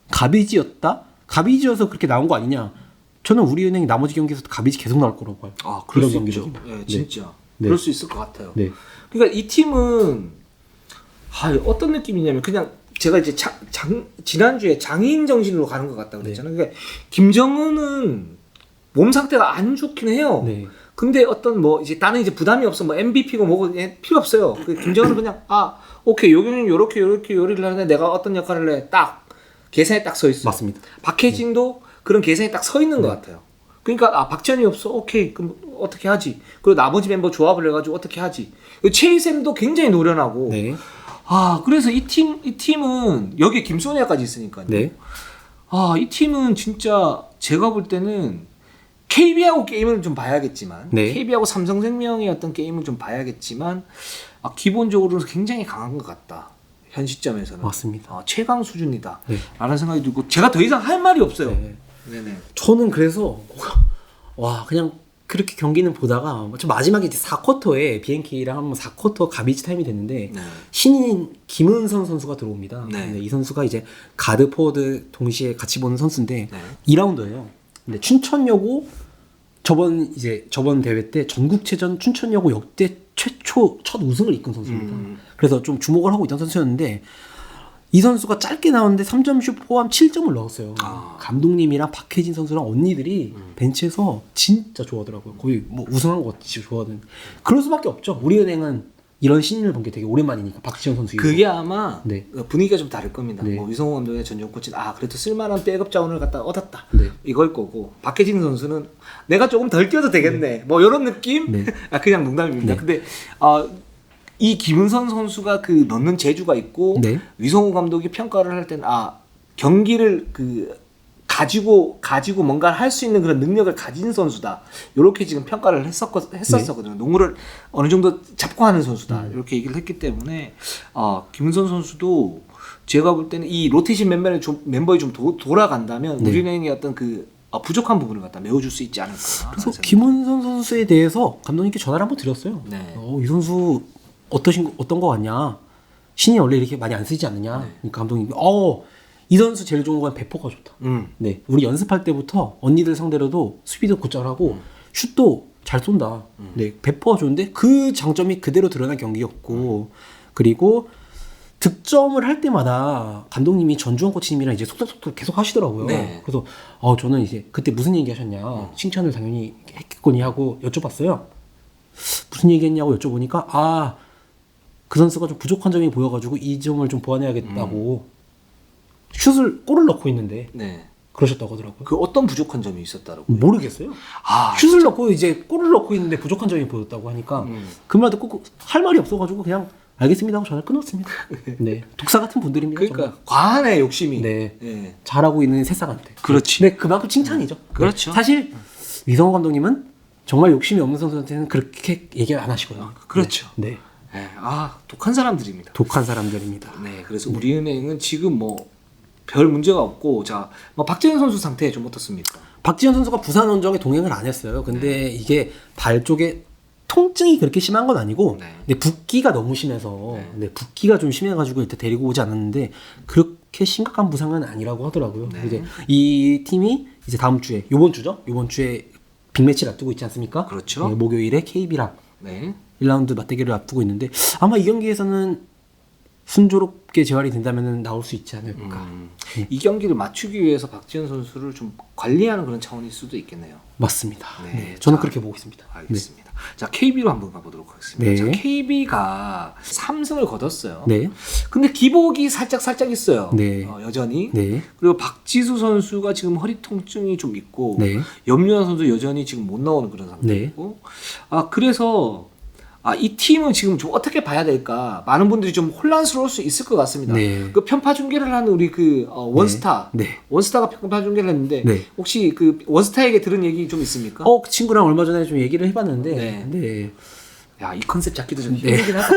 가비지였다? 가비지여서 그렇게 나온 거 아니냐? 저는 우리은행이 나머지 경기에서도 가비지 계속 나올 거라고 봐요. 그럴 수 이런 있죠. 경기력이면. 네, 진짜. 네. 그럴 수 있을 것 같아요. 네. 그러니까 이 팀은 어떤 느낌이냐면 그냥 제가 이제 지난주에 장인 정신으로 가는 것 같다고 그랬잖아요. 그러니까 김정은은 몸 상태가 안 좋긴 해요. 네. 근데 어떤 이제 나는 이제 부담이 없어. MVP고 뭐고 필요 없어요. 김정은은 그냥 오케이 여기는 요렇게 요리를 하는데 내가 어떤 역할을 해 딱 계산에 딱 서 있어. 맞습니다. 박혜진도 그런 계산이 딱 서 있는 것 같아요. 그러니까 박지현이 없어. 오케이 그럼 어떻게 하지? 그리고 나머지 member 조합을 해가지고 어떻게 하지? 최희샘도 굉장히 노련하고. 네. 그래서 이 팀은 여기에 김소니아까지 있으니까요. 네. 이 팀은 진짜 제가 볼 때는 KB하고 게임을 좀 봐야겠지만, 네. KB하고 삼성생명의 어떤 게임을 좀 봐야겠지만, 기본적으로는 굉장히 강한 것 같다. 현 시점에서는. 맞습니다. 최강 수준이다. 네. 라는 생각이 들고, 제가 더 이상 할 말이 없어요. 네. 네네. 저는 그래서 그냥 그렇게 경기는 보다가 마지막에 이제 4쿼터에 BNK랑 한번 4쿼터 가비지 타임이 됐는데 네. 신인 김은선 선수가 들어옵니다. 네. 이 선수가 이제 가드 포워드 동시에 같이 보는 선수인데 네. 2라운드예요. 근데 춘천여고 저번 대회 때 전국체전 춘천여고 역대 최초 첫 우승을 이끈 선수입니다. 그래서 좀 주목을 하고 있던 선수였는데 이 선수가 짧게 나왔는데 3점 슛 포함 7점을 넣었어요. 감독님이랑 박혜진 선수랑 언니들이 벤치에서 진짜 좋아하더라고요. 거의 우승한 것 같이 좋아하는. 그럴 수밖에 없죠. 우리은행은 이런 신인을 본 게 되게 오랜만이니까 박지현 선수. 그게 아마 네. 분위기가 좀 다를 겁니다. 네. 위성호 감독의 전용 코치는 그래도 쓸만한 백업 자원을 갖다 얻었다. 네. 이걸 거고 박혜진 선수는 내가 조금 덜 뛰어도 되겠네. 이런 느낌? 네. 그냥 농담입니다. 네. 근데 이 김은선 선수가 넣는 재주가 있고 네. 위성호 감독이 평가를 할 때는 경기를 가지고 뭔가를 할 수 있는 그런 능력을 가진 선수다. 이렇게 지금 평가를 했었거든요. 농구를 어느 정도 잡고 하는 선수다. 이렇게 얘기를 했기 때문에 김은선 선수도 제가 볼 때는 이 로테이션 멤버에 좀 돌아간다면 네. 우리은행의 어떤 부족한 부분을 갖다 메워줄 수 있지 않을까. 그래서 김은선 선수에 대해서 감독님께 전화를 한번 드렸어요. 네. 이 선수 어떤 거 같냐? 신이 원래 이렇게 많이 안 쓰지 않느냐? 네. 그러니까 감독님이 이 선수 제일 좋은 건 배포가 좋다. 네, 우리 연습할 때부터 언니들 상대로도 수비도 곧잘 하고 슛도 잘 쏜다. 네, 배포가 좋은데 그 장점이 그대로 드러난 경기였고 그리고 득점을 할 때마다 감독님이 전주환 코치님이랑 이제 속닥속닥 계속 하시더라고요. 네. 그래서 저는 이제 그때 무슨 얘기 하셨냐 칭찬을 당연히 했겠거니 하고 여쭤봤어요. 무슨 얘기했냐고 여쭤보니까 그 선수가 좀 부족한 점이 보여가지고 이 점을 좀 보완해야겠다고 골을 넣고 있는데 네. 그러셨다고 하더라고요. 그 어떤 부족한 점이 있었다고? 모르겠어요. 슛을 넣고 이제 골을 넣고 있는데 부족한 점이 보였다고 하니까 그 말 듣고 할 말이 없어가지고 그냥 알겠습니다 하고 전화를 끊었습니다. 네, 독사 같은 분들입니다. 그러니까 정말. 과하네 욕심이. 네, 네. 잘하고 있는 새싹한테. 그렇지. 네, 그만큼 칭찬이죠. 그렇죠. 사실 위성호 감독님은 정말 욕심이 없는 선수한테는 그렇게 얘기 안 하시고요. 그렇죠. 네, 네. 독한 사람들입니다. 독한 사람들입니다. 네, 그래서 우리은행은 지금 뭐 별 문제가 없고, 자, 뭐 박재현 선수 상태 좀 어떻습니까? 박지현 선수가 부산 원정에 동행을 안 했어요. 근데 이게 발 쪽에 통증이 그렇게 심한 건 아니고, 네. 근데 붓기가 너무 심해서, 붓기가 좀 심해가지고 이때 데리고 오지 않았는데 그렇게 심각한 부상은 아니라고 하더라고요. 네. 이제 이 팀이 이제 다음 주에 요번 주에 빅매치를 앞두고 있지 않습니까? 그렇죠. 네, 목요일에 KB랑 네. 1라운드 맞대결을 앞두고 있는데 아마 이 경기에서는 순조롭게 재활이 된다면 나올 수 있지 않을까. 이 경기를 맞추기 위해서 박지현 선수를 좀 관리하는 그런 차원일 수도 있겠네요. 맞습니다. 네. 네, 저는 자, 그렇게 보고 있습니다. 알겠습니다. 자, KB로 한번 가보도록 하겠습니다. 네. 자, KB가 3승을 거뒀어요. 네. 근데 근데 기복이 살짝 있어요. 네. 여전히. 네. 그리고 박지수 선수가 지금 허리 통증이 좀 있고, 네. 염려한 선수 여전히 지금 못 나오는 그런 상태이고, 그래서 이 팀은 지금 좀 어떻게 봐야 될까? 많은 분들이 좀 혼란스러울 수 있을 것 같습니다. 네. 그 편파 중계를 하는 우리 그 원스타, 네. 원스타가 편파 중계를 했는데 네. 혹시 그 원스타에게 들은 얘기 좀 있습니까? 그 친구랑 얼마 전에 좀 얘기를 해봤는데, 네. 네. 야, 이 컨셉 잡기도 좀 네. 힘들긴 하다.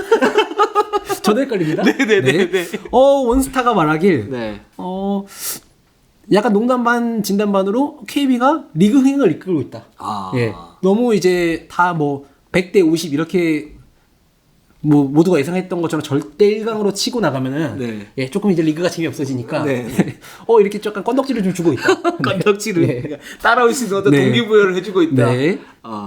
저도 헷갈립니다. 네네네. 원스타가 말하길, 네. 약간 농담 반 진담 반으로 KB가 리그 흥행을 이끌고 있다. 예. 너무 이제 다 뭐 100대 50 이렇게 뭐 모두가 예상했던 것처럼 절대 1강으로 치고 나가면은 네. 예, 조금 이제 리그가 재미없어지니까 네. 이렇게 약간 건덕지를 좀 주고 있다. 건덕지를 네. 따라올 수 있는 어떤 네. 동기부여를 해주고 있다. 네.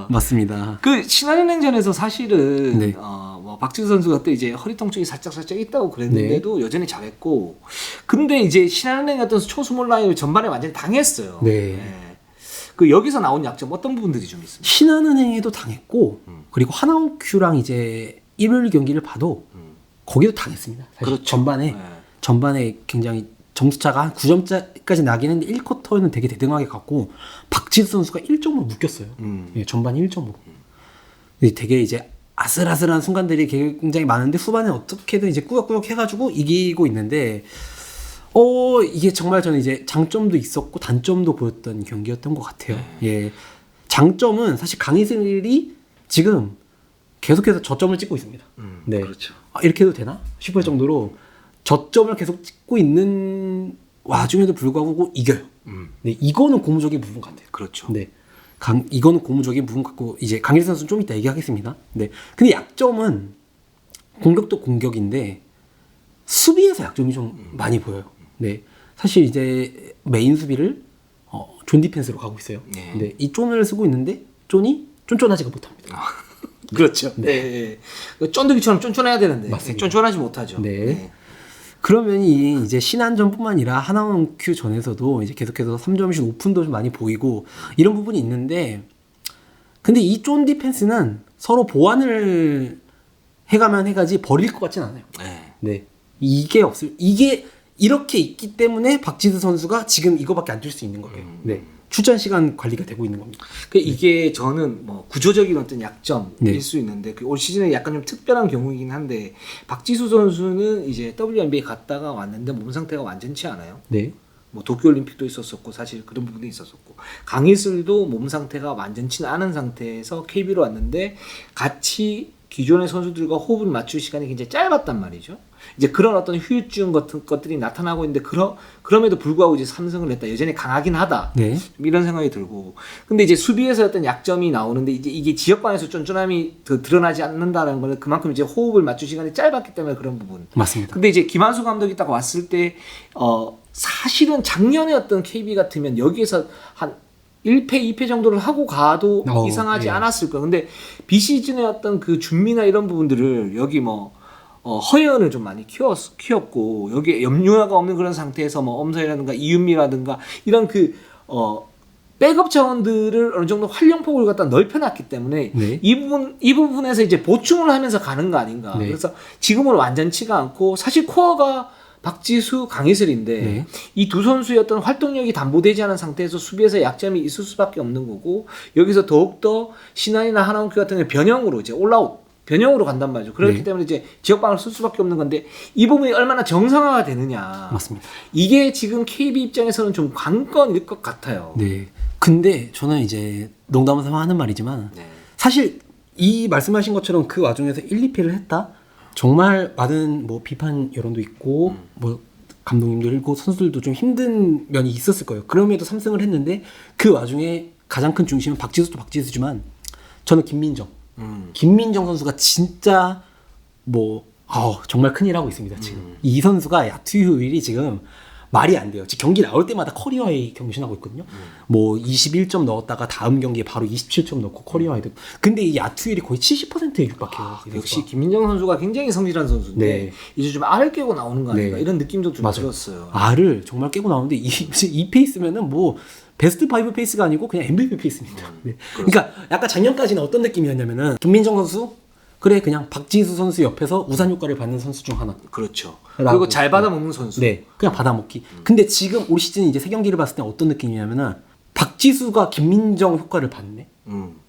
맞습니다. 그 신한은행전에서 사실은 네. 뭐 박지수 선수가 그때 이제 허리 통증이 살짝 있다고 그랬는데도 여전히 잘했고, 근데 이제 신한은행 같은 초스몰 라인을 전반에 완전히 당했어요. 네. 그 여기서 나온 약점 어떤 부분들이 좀 있습니까? 신한은행에도 당했고 그리고 하나원큐랑 이제 일요일 경기를 봐도 거기도 당했습니다. 사실 그렇죠. 전반에 굉장히 점수차가 한 9점까지 나긴 했는데 1쿼터에는 되게 대등하게 갔고 박지수 선수가 1점으로 묶였어요. 예, 전반 1점으로. 되게 이제 아슬아슬한 순간들이 굉장히 많은데 후반에 어떻게든 이제 꾸역꾸역 해가지고 이기고 있는데 이게 정말 저는 이제 장점도 있었고 단점도 보였던 경기였던 것 같아요. 예, 장점은 사실 강희슬이 지금 계속해서 저점을 찍고 있습니다. 네, 그렇죠. 이렇게 해도 되나 싶을 정도로 저점을 계속 찍고 있는 와중에도 불구하고 이겨요. 네, 이거는 고무적인 부분 같아요. 그렇죠. 네, 이거는 고무적인 부분 같고 이제 강희슬 선수는 좀 이따 얘기하겠습니다. 네, 근데 약점은 공격도 공격인데 수비에서 약점이 좀 많이 보여요. 네, 사실 이제 메인 수비를 존 디펜스로 가고 있어요. 네. 네, 이 존을 쓰고 있는데 존이 쫀쫀하지가 못합니다. 그렇죠. 네. 쫀득이처럼 쫀쫀해야 되는데 맞습니다. 쫀쫀하지 못하죠. 네. 그러면 이제 신한전뿐만 아니라 하나원큐 전에서도 이제 계속해서 3점슛 오픈도 좀 많이 보이고 이런 부분이 있는데, 근데 이 존 디펜스는 서로 보완을 해가면 해가지 버릴 것 같진 않아요. 네. 이게 이렇게 있기 때문에 박지수 선수가 지금 이거밖에 안 줄 수 있는 거예요. 네. 출전 시간 관리가 되고 있는 겁니다. 이게 저는 뭐 구조적인 어떤 약점일 네. 수 있는데 올 시즌에 약간 좀 특별한 경우이긴 한데, 박지수 선수는 이제 WNBA 갔다가 왔는데 몸 상태가 완전치 않아요. 네. 뭐 도쿄올림픽도 있었었고 사실 그런 부분이 있었었고, 강희슬도 몸 상태가 완전치 않은 상태에서 KB로 왔는데 같이 기존의 선수들과 호흡을 맞출 시간이 굉장히 짧았단 말이죠. 이제 그런 어떤 후유증 같은 것들이 나타나고 있는데 그럼에도 불구하고 이제 3승을 했다. 여전히 강하긴 하다. 네. 좀 이런 생각이 들고, 근데 이제 수비에서 어떤 약점이 나오는데 이제 이게 지역반에서 쫀쫀함이 더 드러나지 않는다는 거는 그만큼 이제 호흡을 맞출 시간이 짧았기 때문에 그런 부분. 맞습니다. 근데 이제 김한수 감독이 딱 왔을 때 사실은 작년에 어떤 KB 같으면 여기에서 한 1패, 2패 정도를 하고 가도 이상하지 예. 않았을 거예요. 근데 비시즌의 어떤 그 준비나 이런 부분들을 여기 뭐 허연을 좀 많이 키웠고 여기에 염료가 없는 그런 상태에서 뭐 엄서이라든가 이윤미라든가 이런 백업 자원들을 어느 정도 활용폭을 갖다 넓혀놨기 때문에 네. 이 부분에서 이제 보충을 하면서 가는 거 아닌가. 네. 그래서 지금은 완전치가 않고 사실 코어가 박지수, 강희슬인데 네. 이 두 선수의 어떤 활동력이 담보되지 않은 상태에서 수비에서 약점이 있을 수밖에 없는 거고 여기서 더욱더 신한이나 하나원큐 같은 경우 변형으로 이제 변형으로 간단 말이죠. 그렇기 네. 때문에 이제 지역방을 쓸 수밖에 없는 건데 이 부분이 얼마나 정상화가 되느냐. 맞습니다. 이게 지금 KB 입장에서는 좀 관건일 것 같아요. 네. 근데 저는 이제 농담을 삼아 하는 말이지만 네. 사실 이 말씀하신 것처럼 그 와중에서 1, 2패를 했다? 정말 많은 뭐 비판 여론도 있고 뭐 감독님도 있고 선수들도 좀 힘든 면이 있었을 거예요. 그럼에도 3승을 했는데 그 와중에 가장 큰 중심은 박지수도 박지수지만 저는 김민정 선수가 진짜 뭐 정말 큰일 하고 있습니다. 지금 이 선수가 야투 효율이 지금 말이 안 돼요. 지금 경기 나올 때마다 커리어 하이 경신하고 있거든요. 뭐 21점 넣었다가 다음 경기에 바로 27점 넣고 커리어 하이. 근데 이 야투율이 거의 70%에 육박해요. 역시 김민정 선수가 굉장히 성실한 선수인데 네. 이제 좀 알을 깨고 나오는 거 아닌가 네. 이런 느낌도 좀 맞아요. 들었어요. 알을 정말 깨고 나오는데 이 페이스면은 뭐 베스트 5 페이스가 아니고 그냥 MVP 페이스입니다. 네. 그러니까 약간 작년까지는 어떤 느낌이었냐면은 김민정 선수 그래 그냥 박지수 선수 옆에서 우산 효과를 받는 선수 중 하나. 그렇죠. 라고. 그리고 잘 받아먹는 선수. 네, 그냥 받아먹기. 근데 지금 올 시즌 이제 세 경기를 봤을 때 어떤 느낌이냐면은 박지수가 김민정 효과를 받네.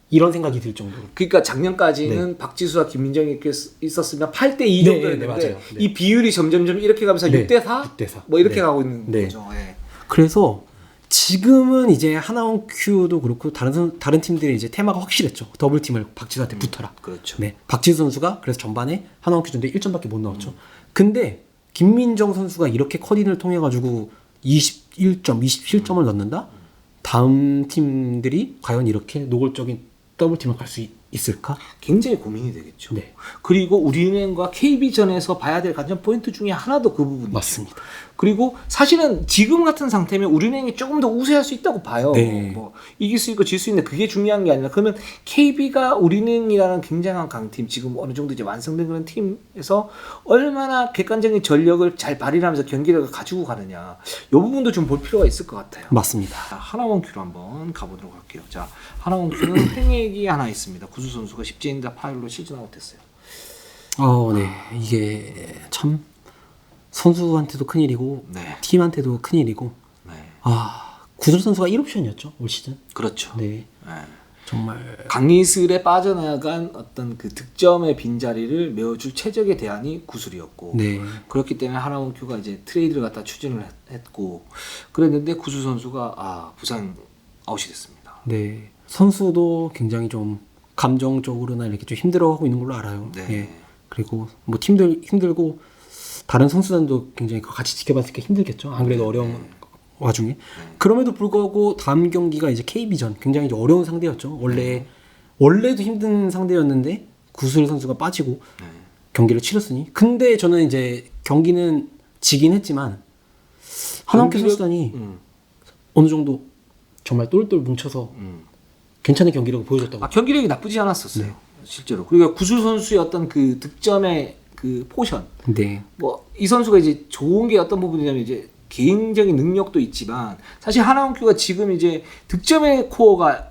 이런 생각이 들 정도로. 그러니까 작년까지는 박지수와 김민정이 이렇게 있었으면 8대2 정도였는데 맞아요. 네. 이 비율이 점점점 이렇게 가면서 네. 6대4? 6대4. 뭐 이렇게 네. 가고 있는 네. 거죠. 네. 그래서 지금은 이제 하나원 큐도 그렇고 다른 팀들이 이제 테마가 확실했죠. 더블 팀을 박지수한테 붙어라. 그렇죠. 네, 박지수 선수가 그래서 전반에 하나원 큐전데 1점밖에 못 넣었죠. 근데 김민정 선수가 이렇게 컷인을 통해 가지고 21점, 27점을 넣는다. 다음 팀들이 과연 이렇게 노골적인 더블 팀을 갈 수 있을까? 굉장히 고민이 되겠죠. 네. 그리고 우리은행과 KB전에서 봐야 될 관전 포인트 중에 하나도 그 부분이죠. 맞습니다. 그리고 사실은 지금 같은 상태면 우리은행이 조금 더 우세할 수 있다고 봐요. 네. 뭐 이길 수 있고 질 수 있는데 그게 중요한 게 아니라 그러면 KB가 우리은행이라는 굉장한 강팀 지금 어느 정도 이제 완성된 그런 팀에서 얼마나 객관적인 전력을 잘 발휘하면서 경기력을 가지고 가느냐 이 부분도 좀 볼 필요가 있을 것 같아요. 맞습니다. 자, 하나원큐로 한번 가보도록 할게요. 자, 하나원큐는 팽액이 하나 있습니다. 구수 선수가 10제인다 파일로 시즌 아웃했어요. 네. 이게 참 선수한테도 큰일이고 네. 팀한테도 큰일이고 네, 구슬 선수가 1옵션이었죠 올 시즌. 그렇죠. 네. 네. 정말 강희슬에 빠져나간 어떤 그 득점의 빈자리를 메워줄 최적의 대안이 구슬이었고 네. 그렇기 때문에 하나원큐가 이제 트레이드를 갖다 추진을 했고 그랬는데 구슬 선수가 부상 아웃이 됐습니다. 네. 선수도 굉장히 좀 감정적으로나 이렇게 좀 힘들어하고 있는 걸로 알아요. 네. 예. 그리고 뭐 팀들 힘들고 다른 선수단도 굉장히 그거 같이 지켜봤을 때 힘들겠죠. 안 그래도 어려운 와중에. 그럼에도 불구하고 다음 경기가 이제 KB전 굉장히 이제 어려운 상대였죠. 원래도 힘든 상대였는데 구슬 선수가 빠지고 경기를 치렀으니. 근데 저는 이제 경기는 지긴 했지만 하나원큐 선수단이 어느 정도 정말 똘똘 뭉쳐서 괜찮은 경기력을 보여줬다고. 경기력이 나쁘지 않았었어요. 실제로. 그리고 구슬 선수의 어떤 그 득점의 그 포션. 네. 뭐 이 선수가 이제 좋은 게 어떤 부분이냐면 이제 개인적인 능력도 있지만 사실 하나원큐가 지금 이제 득점의 코어가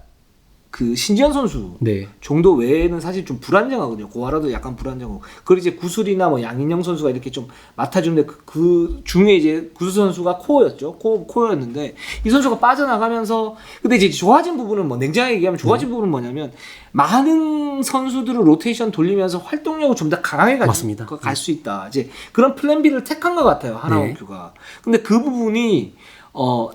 그 신지현 선수 네. 정도 외에는 사실 좀 불안정하거든요. 고아라도 약간 불안정하고. 그리고 이제 구슬이나 뭐 양인영 선수가 이렇게 좀 맡아주는데 그 중에 이제 구슬 선수가 코어였죠. 코어였는데 이 선수가 빠져나가면서 근데 이제 좋아진 부분은 뭐 냉정하게 얘기하면 좋아진 부분은 뭐냐면 많은 선수들을 로테이션 돌리면서 활동력을 좀 더 강하게 맞습니다. 갈 수 있다. 이제 그런 플랜 B를 택한 것 같아요. 하나원큐가. 근데 그 부분이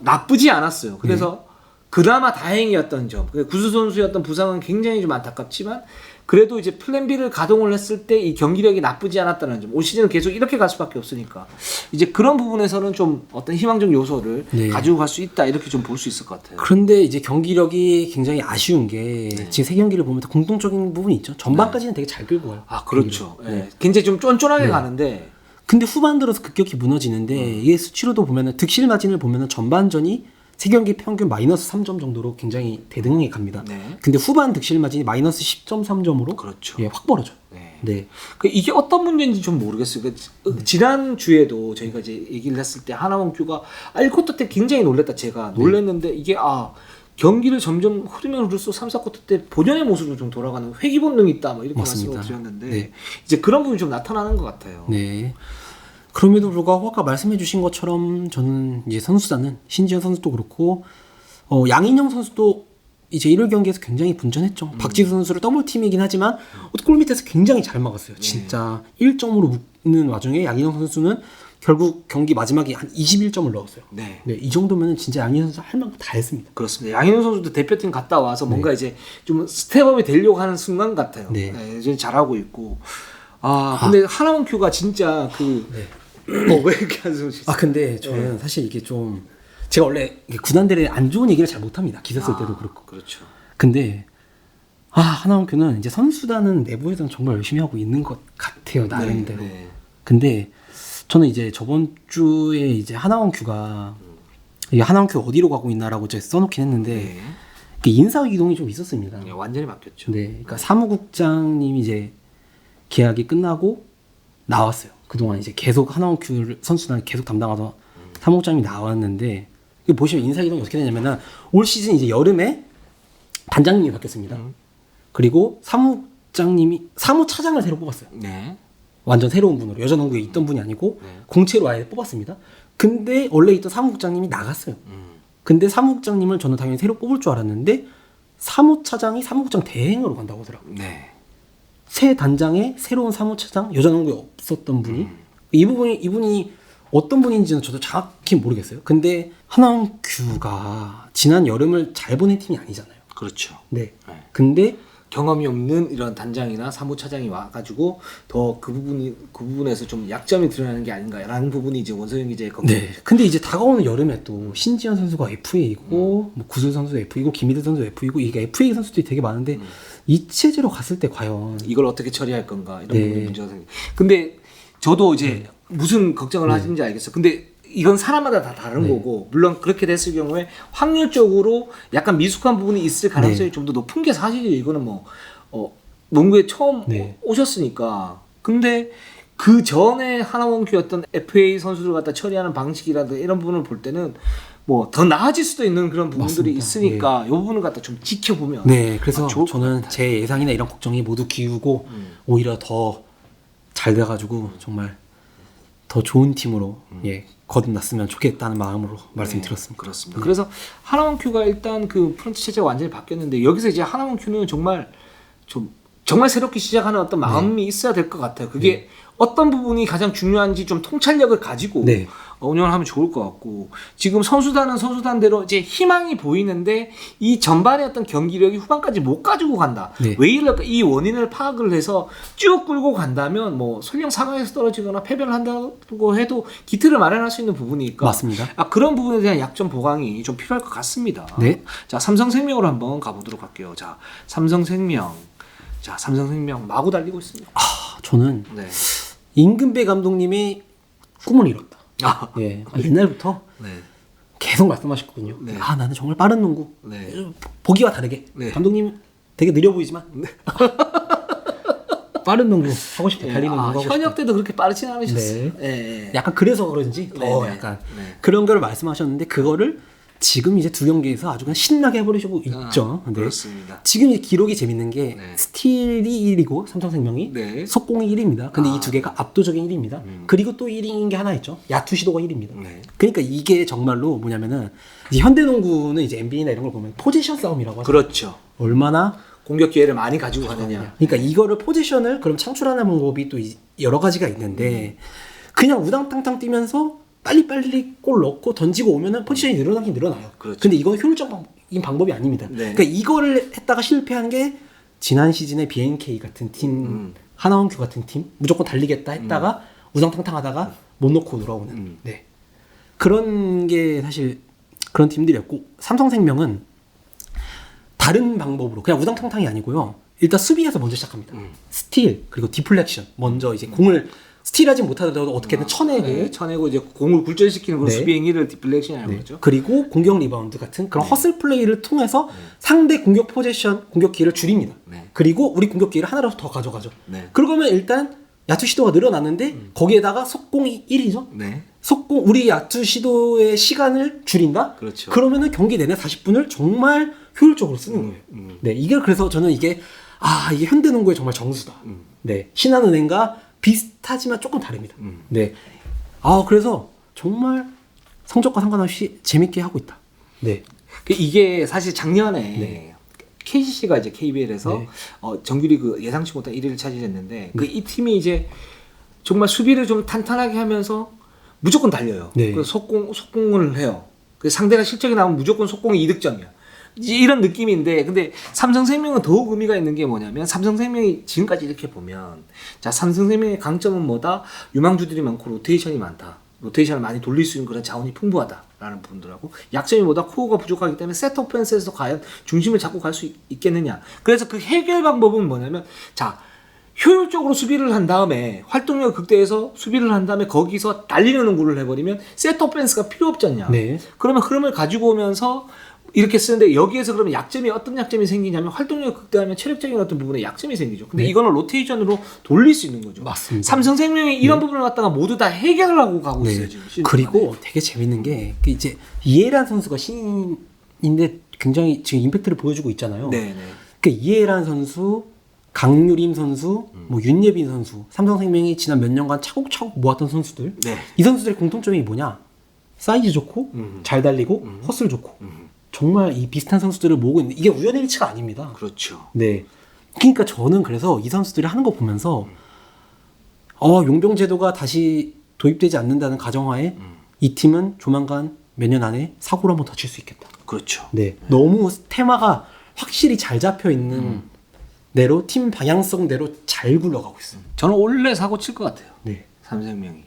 나쁘지 않았어요. 그래서 그나마 다행이었던 점. 구수 선수였던 부상은 굉장히 좀 안타깝지만 그래도 이제 플랜 B를 가동을 했을 때 이 경기력이 나쁘지 않았다는 점. 올 시즌은 계속 이렇게 갈 수밖에 없으니까 이제 그런 부분에서는 좀 어떤 희망적 요소를 가지고 갈 수 있다 이렇게 좀 볼 수 있을 것 같아요. 그런데 이제 경기력이 굉장히 아쉬운 게 지금 세 경기를 보면 다 공통적인 부분이 있죠. 전반까지는 되게 잘 끌고 가요. 그렇죠. 네. 굉장히 좀 쫀쫀하게 가는데 근데 후반 들어서 급격히 무너지는데 이게 수치로도 보면은 득실 마진을 보면은 전반전이 3경기 평균 마이너스 3점 정도로 굉장히 대등하게 갑니다. 네. 근데 후반 득실 마진이 마이너스 10.3점으로 그렇죠. 예, 확 벌어져요. 네. 네. 그 이게 어떤 문제인지 좀 모르겠어요. 지난 주에도 저희가 이제 얘기를 했을 때 하나원큐가 1쿼터 때 굉장히 놀랬다. 제가 놀랬는데 이게 경기를 점점 흐르면 흐를수록 3, 4쿼터 때 본연의 모습으로 좀 돌아가는 회귀 본능이 있다. 뭐 이렇게 맞습니다. 말씀을 드렸는데 네. 이제 그런 부분이 좀 나타나는 것 같아요. 네. 그럼에도 불구하고 아까 말씀해주신 것처럼 저는 이제 선수단은 신지현 선수도 그렇고 양인영 선수도 이제 1월 경기에서 굉장히 분전했죠. 박지수 선수를 더블 팀이긴 하지만 골 밑에서 굉장히 잘 막았어요. 진짜 1점으로 묶는 와중에 양인영 선수는 결국 경기 마지막에 한 21점을 넣었어요. 네. 네, 이 정도면 진짜 양인영 선수 할 만큼 다 했습니다. 그렇습니다. 양현우 선수도 대표팀 갔다 와서 뭔가 이제 좀 스텝업이 되려고 하는 순간 같아요. 네. 이제 잘하고 있고. 근데 하나원큐가 진짜 왜 이렇게 한숨 쉬세요? 근데 저는 사실 이게 좀 제가 원래 구단들의 안 좋은 얘기를 잘 못합니다. 기사 쓸 때도 그렇고. 그렇죠. 근데 하나원큐는 이제 선수단은 내부에서는 정말 열심히 하고 있는 것 같아요. 나름대로. 네. 근데 저는 이제 저번 주에 이제 하나원큐가 이게 하나원큐 어디로 가고 있나라고 제가 써놓긴 했는데 네. 그 인사 이동이 좀 있었습니다. 네, 완전히 바뀌었죠. 네, 그러니까 사무국장님이 이제 계약이 끝나고 나왔어요. 그동안 이제 계속 하나원큐 선수단 계속 담당하던 사무국장님이 나왔는데 이거 보시면 인사 이동이 어떻게 되냐면은 올 시즌 이제 여름에 단장님이 바뀌었습니다. 그리고 사무차장을 새로 뽑았어요. 네. 완전 새로운 분으로 여자농구에 있던 분이 아니고 공채로 아예 뽑았습니다. 근데 원래 있던 사무국장님이 나갔어요. 근데 사무국장님을 저는 당연히 새로 뽑을 줄 알았는데 사무차장이 사무국장 대행으로 간다고 하더라고요. 네. 새 단장에 새로운 사무차장 여자농구에 없었던 분이 이분이 어떤 분인지는 저도 정확히 모르겠어요. 근데 하나원큐가 지난 여름을 잘 보낸 팀이 아니잖아요. 그렇죠. 네. 네. 근데 경험이 없는 이런 단장이나 사무차장이 와가지고 더 그 부분에서 좀 약점이 드러나는 게 아닌가라는 부분이 이제 원서영 기자의 걱정. 네. 근데 이제 다가오는 여름에 또 신지현 선수가 FA이고 뭐 구슬 선수 FA이고 김희대 선수 FA이고 이게 FA 선수들이 되게 많은데 이 체제로 갔을 때 과연 이걸 어떻게 처리할 건가 이런 네. 부분이 문제가 생겨. 근데 저도 이제 무슨 걱정을 하시는지 알겠어요. 근데 이건 사람마다 다 다른 거고 물론 그렇게 됐을 경우에 확률적으로 약간 미숙한 부분이 있을 가능성이 좀 더 높은 게 사실이에요. 이거는 농구에 처음 오셨으니까. 근데 그 전에 하나원큐였던 FA 선수들 갖다 처리하는 방식이라든가 이런 부분을 볼 때는 더 나아질 수도 있는 그런 부분들이 맞습니다. 있으니까 이 부분을 갖다 좀 지켜보면 네, 그래서 좋을 것 저는 같아요. 제 예상이나 이런 걱정이 모두 기우고 오히려 더 잘 돼가지고 정말 더 좋은 팀으로 거듭났으면 좋겠다는 마음으로 말씀드렸습니다. 그렇습니다. 그래서 하나원큐가 일단 그 프런트 체제가 완전히 바뀌었는데 여기서 이제 하나원큐는 정말 새롭게 시작하는 어떤 마음이 있어야 될 것 같아요. 그게 어떤 부분이 가장 중요한지 좀 통찰력을 가지고 운영을 하면 좋을 것 같고 지금 선수단은 선수단대로 이제 희망이 보이는데 이 전반의 어떤 경기력이 후반까지 못 가지고 간다. 왜 이럴까? 이 원인을 파악을 해서 쭉 끌고 간다면 설령 4강에서 떨어지거나 패배를 한다고 해도 기틀을 마련할 수 있는 부분이니까 맞습니다. 그런 부분에 대한 약점 보강이 좀 필요할 것 같습니다. 네. 자, 삼성생명으로 한번 가보도록 할게요. 자, 삼성생명 마구 달리고 있습니다. 저는 네. 임근배 감독님이 꿈을 이뤘다. 옛날부터 계속 말씀하셨거든요. 네. 나는 정말 빠른 농구. 네. 보기와 다르게 감독님 되게 느려 보이지만 빠른 농구 하고 싶다. 달리는 농구 하고 싶다. 현역 때도 그렇게 빠르진 않으셨어요. 약간 그래서 그런지 더 약간 그런 걸 말씀하셨는데 그거를 지금 이제 두 경기에서 아주 그냥 신나게 해버리시고 있죠. 그렇습니다. 지금 이 기록이 재밌는 게 스틸이 1위고 삼성생명이 속공이 1위입니다. 근데 이 두 개가 압도적인 1위입니다. 그리고 또 1위인 게 하나 있죠. 야투 시도가 1위입니다. 그러니까 이게 정말로 뭐냐면은 이제 현대농구는 이제 NBA나 이런 걸 보면 포지션 싸움이라고 하죠. 그렇죠. 얼마나 공격 기회를 많이 가지고 가느냐. 그러니까 이거를 포지션을 그럼 창출하는 방법이 또 여러 가지가 있는데 그냥 우당탕탕 뛰면서 빨리빨리 골 넣고 던지고 오면은 포지션이 늘어나긴 늘어나요. 그렇죠. 근데 이건 효율적인 방법이 아닙니다. 그러니까 이거를 했다가 실패한 게 지난 시즌에 BNK 같은 팀, 하나원큐 같은 팀 무조건 달리겠다 했다가 우당탕탕 하다가 못 넣고 돌아오는 그런 게 사실 그런 팀들이었고 삼성생명은 다른 방법으로 그냥 우당탕탕이 아니고요. 일단 수비에서 먼저 시작합니다. 스틸 그리고 디플렉션 먼저 이제 공을 스틸하지 못하더라도 어떻게든 쳐내고 네, 쳐내고 이제 공을 굴절시키는 그런 네. 수비 행위를 디플렉션이라고 그러죠. 그리고 공격 리바운드 같은 그런 허슬 플레이를 통해서 상대 공격 포지션, 공격 기회를 줄입니다. 네. 그리고 우리 공격 기회를 하나라도 더 가져가죠. 네. 그러면 일단 야투 시도가 늘어났는데 거기에다가 속공이 1이죠. 네. 속공 우리 야투 시도의 시간을 줄인다. 그렇죠. 그러면은 경기 내내 40분을 정말 효율적으로 쓰는 거예요. 네, 이게 그래서 저는 이게 이게 현대농구의 정말 정수다. 네, 신한은행과 비슷하지만 조금 다릅니다. 네, 그래서 정말 성적과 상관없이 재밌게 하고 있다. 네, 이게 사실 작년에 네. KCC가 이제 KBL에서 네. 정규리그 예상치 못한 1위를 차지했는데 이 팀이 이제 정말 수비를 좀 탄탄하게 하면서 무조건 달려요. 네. 그래서 속공을 해요. 상대가 실적이 나오면 무조건 속공이 이득점이야. 이런 느낌인데 근데 삼성생명은 더욱 의미가 있는 게 뭐냐면 삼성생명이 지금까지 이렇게 보면 자 삼성생명의 강점은 뭐다? 유망주들이 많고 로테이션이 많다. 로테이션을 많이 돌릴 수 있는 그런 자원이 풍부하다라는 부분들하고 약점이 뭐다? 코어가 부족하기 때문에 세트 오펜스에서 과연 중심을 잡고 갈 수 있겠느냐. 그래서 그 해결 방법은 뭐냐면 자 효율적으로 수비를 한 다음에 활동력 극대해서 수비를 한 다음에 거기서 달리는 농구를 해버리면 세트 오펜스가 필요 없지 않냐. 네. 그러면 흐름을 가지고 오면서 이렇게 쓰는데 여기에서 그러면 어떤 약점이 생기냐면 활동력 극대하면 체력적인 어떤 부분에 약점이 생기죠. 근데 네. 이거는 로테이션으로 돌릴 수 있는 거죠. 맞습니다. 삼성생명이 이런 부분을 갖다가 모두 다 해결하고 가고 네. 있어요. 지금 그리고 되게 재밌는 게 이제 이해란 선수가 신인인데 굉장히 지금 임팩트를 보여주고 있잖아요. 네네. 그러니까 이해란 선수, 강유림 선수, 뭐 윤예빈 선수, 삼성생명이 지난 몇 년간 차곡차곡 모았던 선수들. 네. 이 선수들의 공통점이 뭐냐? 사이즈 좋고, 잘 달리고, 헛슬 좋고. 정말 이 비슷한 선수들을 모으고 있는 이게 우연의 일치가 아닙니다. 그렇죠. 네. 그러니까 저는 그래서 이 선수들이 하는 거 보면서 용병 제도가 다시 도입되지 않는다는 가정하에 이 팀은 조만간 몇 년 안에 사고를 한번 더 칠 수 있겠다. 그렇죠. 네. 너무 테마가 확실히 잘 잡혀 있는 대로 팀 방향성대로 잘 굴러가고 있어요. 저는 원래 사고 칠 것 같아요. 네. 삼성생명이.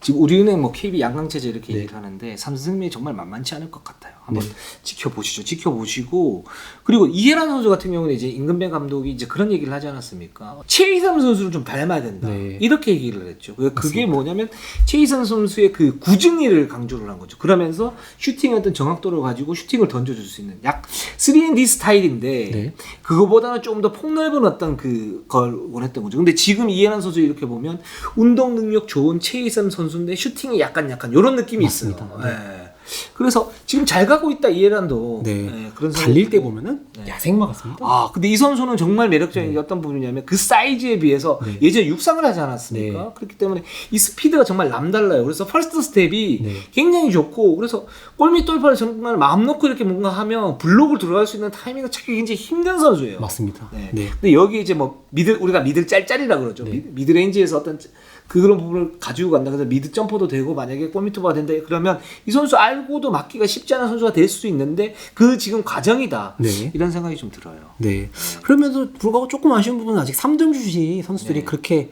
지금 우리은행 뭐 KB 양강체제 이렇게 네. 얘기를 하는데 삼성생명이 정말 만만치 않을 것 같아요. 한번 지켜보시죠. 지켜보시고 그리고 이해란 선수 같은 경우는 이제 임금배 감독이 이제 그런 얘기를 하지 않았습니까? 최희삼 선수를 좀 닮아야 된다. 네. 이렇게 얘기를 했죠. 그게 뭐냐면 최희삼 선수의 그 구증리를 강조를 한 거죠. 그러면서 슈팅의 어떤 정확도를 가지고 슈팅을 던져줄 수 있는 약 3&D 스타일인데 네. 그거보다는 조금 더 폭넓은 어떤 그걸 원했던 거죠. 근데 지금 이해란 선수 이렇게 보면 운동 능력 좋은 최희삼 선수인데 슈팅이 약간 이런 느낌이 맞습니다. 있어요. 네. 그래서 지금 잘 가고 있다 이해란도. 네. 네, 그런 달릴 때 생각이 보면은 야생마 같습니다. 근데 이 선수는 정말 매력적인 게 어떤 부분이냐면 그 사이즈에 비해서 예전에 육상을 하지 않았습니까? 네. 그렇기 때문에 이 스피드가 정말 남달라요. 그래서 퍼스트 스텝이 네. 굉장히 좋고 그래서 골밑 돌파를 정말 마음 놓고 이렇게 뭔가 하면 블록을 들어갈 수 있는 타이밍을 찾기 굉장히 힘든 선수예요. 맞습니다. 네. 네. 근데 여기 이제 뭐 우리가 미들 짤짤이라 그러죠. 네. 미드레인지에서 어떤 그런 부분을 가지고 간다. 그래서 미드 점퍼도 되고 만약에 골밑 돌파가 된다. 그러면 이 선수 알고도 막기가 쉽지 않은 선수가 될 수도 있는데 그 지금 과정이다. 네. 이런 생각이 좀 들어요. 네. 그러면서 불구하고 조금 아쉬운 부분은 아직 3점 슛이 선수들이 네. 그렇게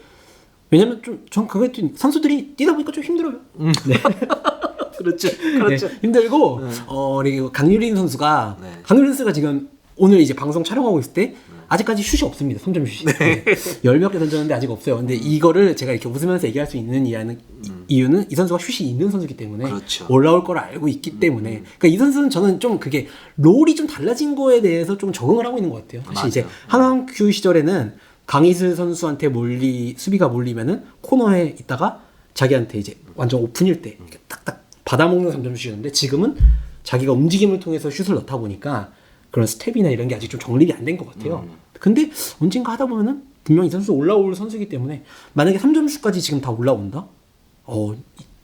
왜냐면 전 그게 좀 선수들이 뛰다 보니까 좀 힘들어요. 네. 그렇죠. 그렇죠. 네, 힘들고 네. 그리고 강유린 선수가 네. 강유린 선수가 지금 오늘 이제 방송 촬영하고 있을 때 아직까지 슛이 없습니다. 3점 슛이. 네. 10몇 개 던졌는데 아직 없어요. 근데 이거를 제가 이렇게 웃으면서 얘기할 수 있는 이유는 이 선수가 슛이 있는 선수이기 때문에 그렇죠. 올라올 걸 알고 있기 때문에 그러니까 이 선수는 저는 좀 그게 롤이 좀 달라진 거에 대해서 좀 적응을 하고 있는 것 같아요. 사실 맞아요. 이제 한화큐 시절에는 강희슬 선수한테 수비가 몰리면은 코너에 있다가 자기한테 이제 완전 오픈일 때 이렇게 딱딱 받아먹는 3점 슛이었는데 지금은 자기가 움직임을 통해서 슛을 넣다 보니까 그런 스텝이나 이런 게 아직 좀 정립이 안 된 것 같아요. 근데 언젠가 하다 보면은 분명 이 선수 올라올 선수이기 때문에 만약에 3점 슛까지 지금 다 올라온다?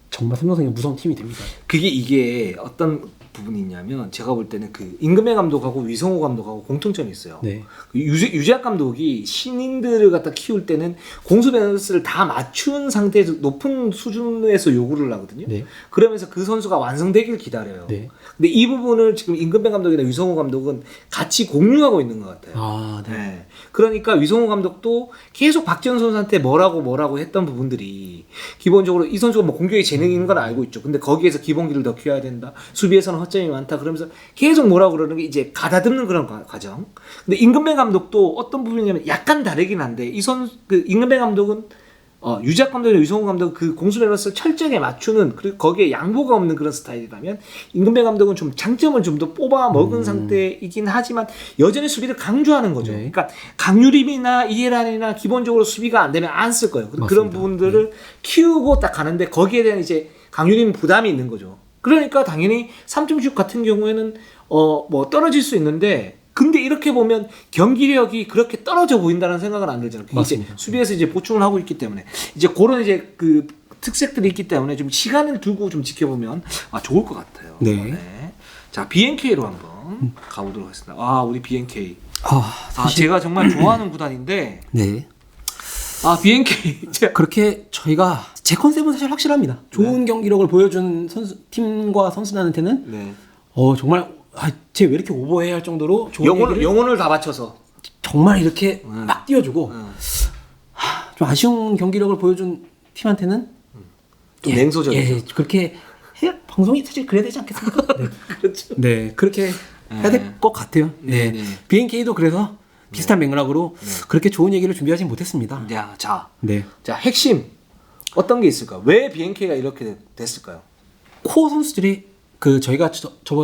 정말 삼성생명 무서운 팀이 됩니다. 이게 어떤 부분이 있냐면 제가 볼 때는 그 임금혜 감독하고 위성호 감독하고 공통점이 있어요. 네. 유재학 감독이 신인들을 갖다 키울 때는 공수 밸런스를 다 맞춘 상태에서 높은 수준에서 요구를 하거든요. 네. 그러면서 그 선수가 완성되길 기다려요. 네. 근데 이 부분을 지금 임금배 감독이나 위성호 감독은 같이 공유하고 있는 것 같아요. 아, 네. 네. 그러니까 위성호 감독도 계속 박지원 선수한테 뭐라고 했던 부분들이 기본적으로 이 선수가 뭐 공격에 재능이 있는 건 알고 있죠. 근데 거기에서 기본기를 더 키워야 된다. 수비에서는 허점이 많다. 그러면서 계속 뭐라고 그러는 게 이제 가다듬는 그런 과정. 근데 임금배 감독도 어떤 부분이냐면 약간 다르긴 한데 그 임금배 감독은 유작 감독이나 유성훈 감독 그 공수 밸런스를 철저하게 맞추는 그리고 거기에 양보가 없는 그런 스타일이라면 임금배 감독은 좀 장점을 좀 더 뽑아 먹은 상태이긴 하지만 여전히 수비를 강조하는 거죠. 네. 그러니까 강유림이나 이해란이나 기본적으로 수비가 안 되면 안 쓸 거예요. 그런 부분들을 키우고 딱 가는데 거기에 대한 이제 강유림 부담이 있는 거죠. 그러니까 당연히 3점슛 같은 경우에는 뭐 떨어질 수 있는데 근데 이렇게 보면 경기력이 그렇게 떨어져 보인다는 생각은 안 들잖아요. 이제 수비에서 이제 보충을 하고 있기 때문에 이제 그런 이제 그 특색들이 있기 때문에 좀 시간을 두고 좀 지켜보면 좋을 것 같아요. 네. 자 BNK로 한번 가보도록 하겠습니다. 우리 BNK. 사실 제가 정말 좋아하는 구단인데. 네. BNK. 그렇게 저희가 제 컨셉은 사실 확실합니다. 좋은 경기력을 보여준 팀과 선수단한테는 네. 정말 쟤 왜 이렇게 오버해야 할 정도로 좋은 얘기를 영혼을 다 바쳐서 정말 이렇게 막 띄워주고 좀 아쉬운 경기력을 보여준 팀한테는 좀 냉소적이죠. 그렇게 방송이 사실 그래야 되지 않겠습니까? 네. 그렇죠. 네, 그렇게 해야 될 것 같아요. 네. BNK도 그래서 비슷한 맥락으로 그렇게 좋은 얘기를 준비하지 못했습니다. 자, 핵심 어떤 게 있을까? 왜 BNK가 이렇게 됐을까요? 코어 선수들이 저희가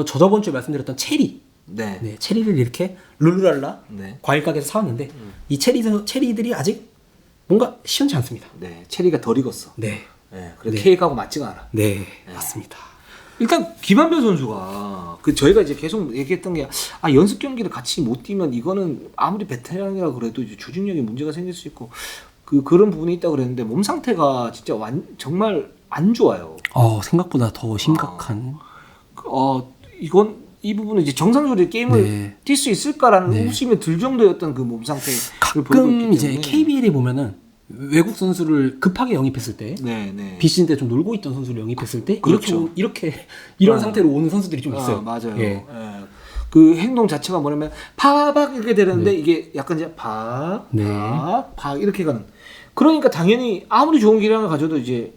저번 주에 말씀드렸던 체리. 네, 체리를 이렇게 룰루랄라 과일 가게에서 사왔는데 이 체리들이 아직 뭔가 시원치 않습니다. 네, 체리가 덜 익었어. 네. 그래서 케이크하고 맞지가 않아. 네, 맞습니다. 일단 김한별 선수가 저희가 이제 계속 얘기했던 게 연습 경기를 같이 못 뛰면 이거는 아무리 베테랑이라 그래도 이제 조직력에 문제가 생길 수 있고 그런 부분이 있다 그랬는데 몸 상태가 진짜 정말 안 좋아요. 생각보다 더 심각한. 이 부분은 이제 정상적으로 게임을 뛸 수 있을까라는 의심이 들 정도였던 그 몸 상태를 보이고 있기 가끔 때문에. 이제 KBL에 보면은 외국 선수를 급하게 영입했을 때, 비시즌 때 좀 놀고 있던 선수를 영입했을 때 이렇게 이런 상태로 오는 선수들이 좀 있어요. 맞아요. 그 행동 자체가 뭐냐면 파박 이렇게 되는데 이게 약간 이제 박 이렇게 가는. 그러니까 당연히 아무리 좋은 기량을 가져도 이제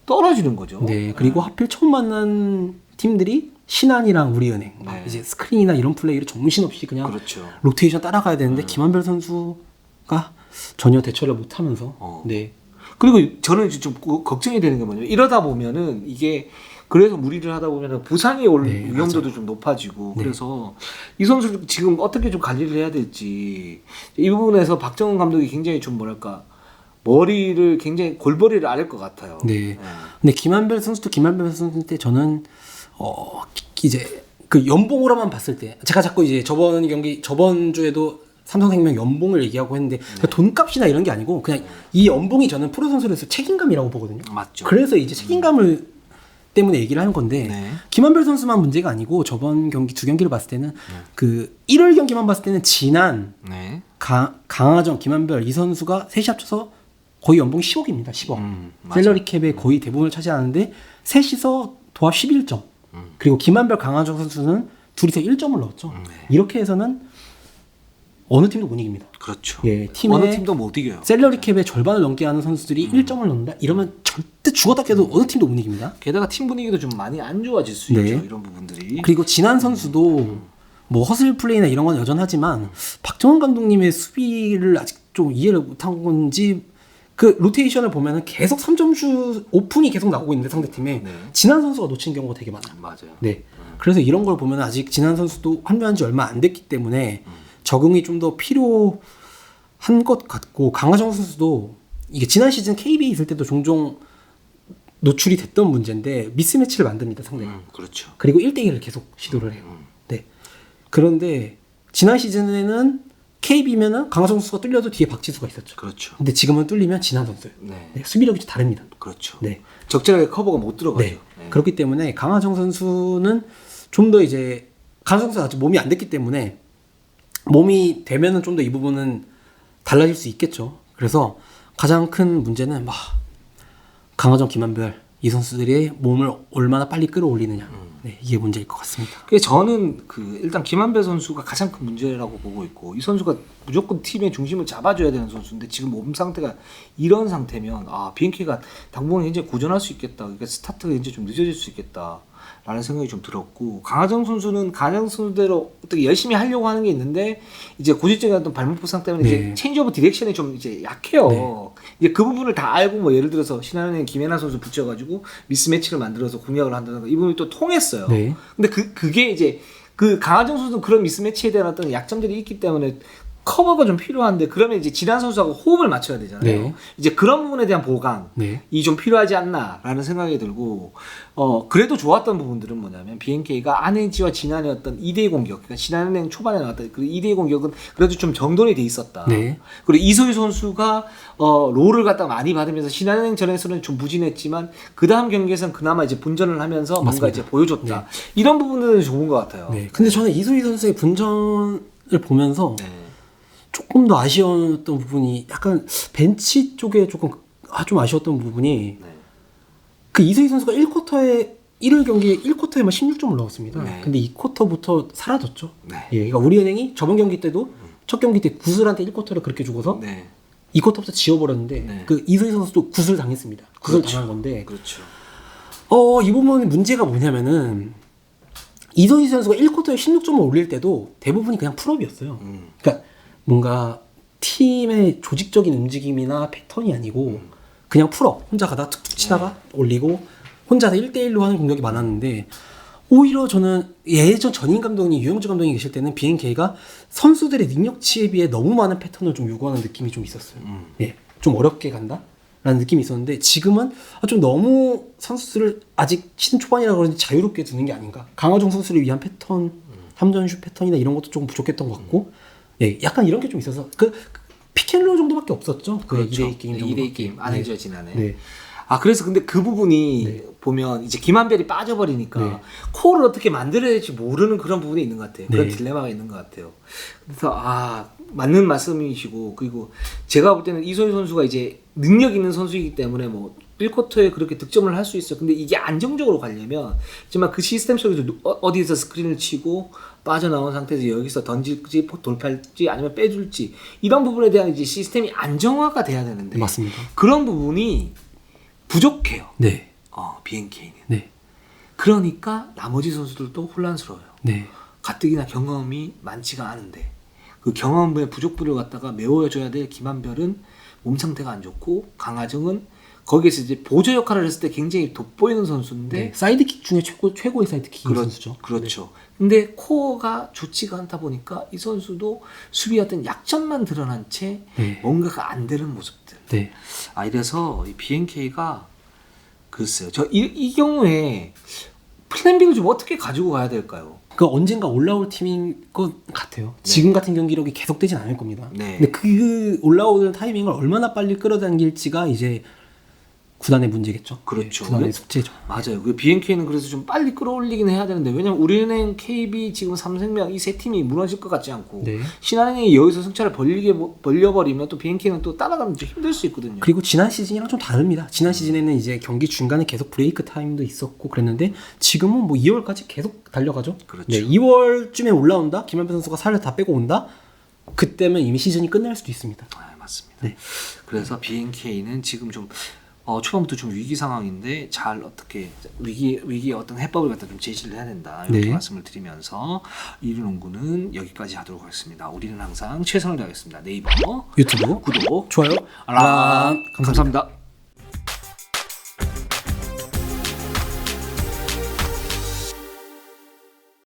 떨어지는 거죠. 네. 그리고 하필 처음 만난 팀들이 신한이랑 우리은행 이제 스크린이나 이런 플레이를 정신없이 그냥 로테이션 따라가야 되는데 김한별 선수가 전혀 대처를 못하면서 그리고 저는 좀 걱정이 되는 게 뭐냐면 이러다 보면은 이게 그래서 무리를 하다 보면은 부상이 올 위험도도 좀 높아지고 그래서 이 선수를 지금 어떻게 좀 관리를 해야 될지 이 부분에서 박정은 감독이 굉장히 좀 뭐랄까 머리를 굉장히 골머리를 앓을 것 같아요. 근데 김한별 선수한테 저는 이제 그 연봉으로만 봤을 때 제가 자꾸 이제 저번 주에도 삼성생명 연봉을 얘기하고 했는데 돈값이나 이런 게 아니고 그냥 이 연봉이 저는 프로 선수로서 책임감이라고 보거든요. 맞죠. 그래서 이제 책임감을 때문에 얘기를 하는 건데 김한별 선수만 문제가 아니고 저번 경기 두 경기를 봤을 때는 그 1월 경기만 봤을 때는 진한 강하정, 김한별 이 선수가 셋이 합쳐서 거의 연봉이 10억입니다. 10억. 셀러리 캡의 거의 대부분을 차지하는데 셋이서 도합 11점. 그리고 김한별, 강하정 선수는 둘이서 1점을 넣었죠. 이렇게 해서는 어느 팀도 못 이깁니다. 그렇죠. 팀의 어느 팀도 못 이겨요. 셀러리 캡의 절반을 넘게 하는 선수들이 1점을 넣는다? 이러면 절대 죽었다 깨도 어느 팀도 못 이깁니다. 게다가 팀 분위기도 좀 많이 안 좋아질 수 있죠. 이런 부분들이. 그리고 진한 선수도 뭐 허슬 플레이나 이런 건 여전하지만 박정원 감독님의 수비를 아직 좀 이해를 못한 건지 그 로테이션을 보면은 계속 3점슛 오픈이 계속 나오고 있는데 상대팀에 진한 선수가 놓친 경우가 되게 많아요. 맞아요. 그래서 이런 걸 보면 아직 진한 선수도 합류한 지 얼마 안 됐기 때문에 적응이 좀 더 필요한 것 같고 강하정 선수도 이게 지난 시즌 KB에 있을 때도 종종 노출이 됐던 문제인데 미스매치를 만듭니다 상대가. 그렇죠. 그리고 1대1을 계속 시도를 해요. 그런데 지난 시즌에는 KB면은 강하정 선수가 뚫려도 뒤에 박지수가 있었죠. 그렇죠. 근데 지금은 뚫리면 진한 선수예요. 수비력이 좀 다릅니다. 그렇죠. 적절하게 커버가 못 들어가죠. 그렇기 때문에 강하정 선수는 좀 더 이제 강하정 선수가 아직 몸이 안 됐기 때문에 몸이 되면은 좀 더 이 부분은 달라질 수 있겠죠. 그래서 가장 큰 문제는 강하정, 김한별 이 선수들의 몸을 얼마나 빨리 끌어올리느냐. 이게 문제일 것 같습니다. 그래서 저는 일단 김한별 선수가 가장 큰 문제라고 보고 있고 이 선수가 무조건 팀의 중심을 잡아줘야 되는 선수인데 지금 몸 상태가 이런 상태면 BNK가 당분간 이제 고전할 수 있겠다. 그러니까 스타트가 이제 좀 늦어질 수 있겠다. 라는 생각이 좀 들었고 강하정 선수는 강하정 선수대로 어떻게 열심히 하려고 하는 게 있는데 이제 고질적인 어떤 발목 부상 때문에 이제 체인지 오브 디렉션이 좀 이제 약해요. 이제 그 부분을 다 알고 뭐 예를 들어서 신한은행 김연아 선수 붙여가지고 미스매치를 만들어서 공략을 한다든가 이 부분이 또 통했어요. 네. 근데 그게 이제 그 강하정 선수는 그런 미스매치에 대한 어떤 약점들이 있기 때문에 커버가 좀 필요한데 그러면 이제 지난 선수하고 호흡을 맞춰야 되잖아요. 네. 이제 그런 부분에 대한 보강이 네. 좀 필요하지 않나라는 생각이 들고 그래도 좋았던 부분들은 뭐냐면 BNK가 안혜지와 진한의 어떤 2대2 공격, 그러니까 신한은행 초반에 나왔던 그 2대2 공격은 그래도 좀 정돈이 돼 있었다. 네. 그리고 이소희 선수가 롤을 갖다가 많이 받으면서 신한은행 전에서는 좀 부진했지만 그 다음 경기에서는 그나마 이제 분전을 하면서 뭔가 맞습니다. 이제 보여줬다. 이런 부분들은 좋은 것 같아요. 네. 근데 저는 이소희 선수의 분전을 보면서 네. 조금 더 아쉬웠던 부분이 약간 벤치 쪽에 조금 좀 아쉬웠던 부분이 네. 그 이소희 선수가 1쿼터에 1월 경기에 1쿼터에만 16점을 넣었습니다. 네. 근데 2쿼터부터 사라졌죠. 네. 예, 그러니까 우리은행이 저번 경기 때도 첫 경기 때 구슬한테 1쿼터를 그렇게 주고서 네. 2쿼터부터 지워버렸는데 네. 그 이소희 선수도 구슬 당했습니다. 구슬 그렇죠. 당한 건데 그렇죠. 이 부분의 문제가 뭐냐면은 이소희 선수가 1쿼터에 16점을 올릴 때도 대부분이 그냥 풀업이었어요. 그러니까 뭔가 팀의 조직적인 움직임이나 패턴이 아니고 그냥 풀업 혼자 가다 툭툭 치다가 올리고 혼자서 1대1로 하는 공격이 많았는데 오히려 저는 예전 전임 감독님 유영주 감독이 계실 때는 BNK가 선수들의 능력치에 비해 너무 많은 패턴을 좀 요구하는 느낌이 좀 있었어요. 예, 좀 어렵게 간다라는 느낌이 있었는데 지금은 좀 너무 선수들을 아직 시즌 초반이라 그런지 자유롭게 두는 게 아닌가. 강화종 선수를 위한 패턴, 3전슛 패턴이나 이런 것도 조금 부족했던 것 같고 예, 약간 이런 게 좀 있어서 그 피켄롤 정도밖에 없었죠. 그렇죠. 2대2 게임 정도. 2대2 게임 안 해줘야 지나네. 네. 그래서 근데 그 부분이 네. 보면 이제 김한별이 빠져버리니까 네. 코어를 어떻게 만들어야 될지 모르는 그런 부분이 있는 것 같아요. 그런 네. 딜레마가 있는 것 같아요. 그래서 맞는 말씀이시고 그리고 제가 볼 때는 이소희 선수가 이제 능력 있는 선수이기 때문에 뭐 1쿼터에 그렇게 득점을 할 수 있어요. 근데 이게 안정적으로 가려면 정말 그 시스템 속에서 어디서 스크린을 치고 빠져나온 상태에서 여기서 던질지 돌팔지 아니면 빼줄지 이런 부분에 대한 이제 시스템이 안정화가 돼야 되는데 맞습니다. 그런 부분이 부족해요. 네. BNK는. 네. 그러니까 나머지 선수들도 혼란스러워요. 네. 가뜩이나 경험이 많지가 않은데 그 경험의 부족분을 갖다가 메워줘야 될 김한별은 몸 상태가 안 좋고 강하정은 거기에서 이제 보조 역할을 했을 때 굉장히 돋보이는 선수인데 네. 사이드킥 중에 최고의 사이드킥 선수죠. 그렇죠. 근데 코어가 좋지가 않다 보니까 이 선수도 수비 어떤 약점만 드러난 채 네. 뭔가가 안 되는 모습들. 네. 이래서 이 BNK가 글쎄요. 이 경우에 플랜 B를 좀 어떻게 가지고 가야 될까요? 그 언젠가 올라올 팀인 것 같아요. 지금 같은 경기력이 계속되진 않을 겁니다. 네. 근데 그 올라오는 타이밍을 얼마나 빨리 끌어당길지가 이제 구단의 문제겠죠. 그렇죠. 네, 구단의 숙제죠. 맞아요. 그 BNK는 그래서 좀 빨리 끌어올리긴 해야 되는데 왜냐면 우리은행, KB, 지금 삼성명 이 세 팀이 무너질 것 같지 않고 네. 신한은행이 여기서 승차를 벌려버리면 또 BNK는 또 따라가면 좀 힘들 수 있거든요. 그리고 지난 시즌이랑 좀 다릅니다. 지난 시즌에는 이제 경기 중간에 계속 브레이크 타임도 있었고 그랬는데 지금은 뭐 2월까지 계속 달려가죠. 그렇죠. 네, 2월쯤에 올라온다. 김한표 선수가 살을 다 빼고 온다. 그때면 이미 시즌이 끝날 수도 있습니다. 맞습니다. 네. 그래서 BNK는 지금 좀 초반부터 좀 위기 상황인데 잘 어떻게 위기의 어떤 해법을 갖다 좀 제시를 해야 된다 이렇게 네. 말씀을 드리면서 이류농구는 여기까지 하도록 하겠습니다. 우리는 항상 최선을 다하겠습니다. 네이버 유튜브 구독 좋아요 알람 감사합니다.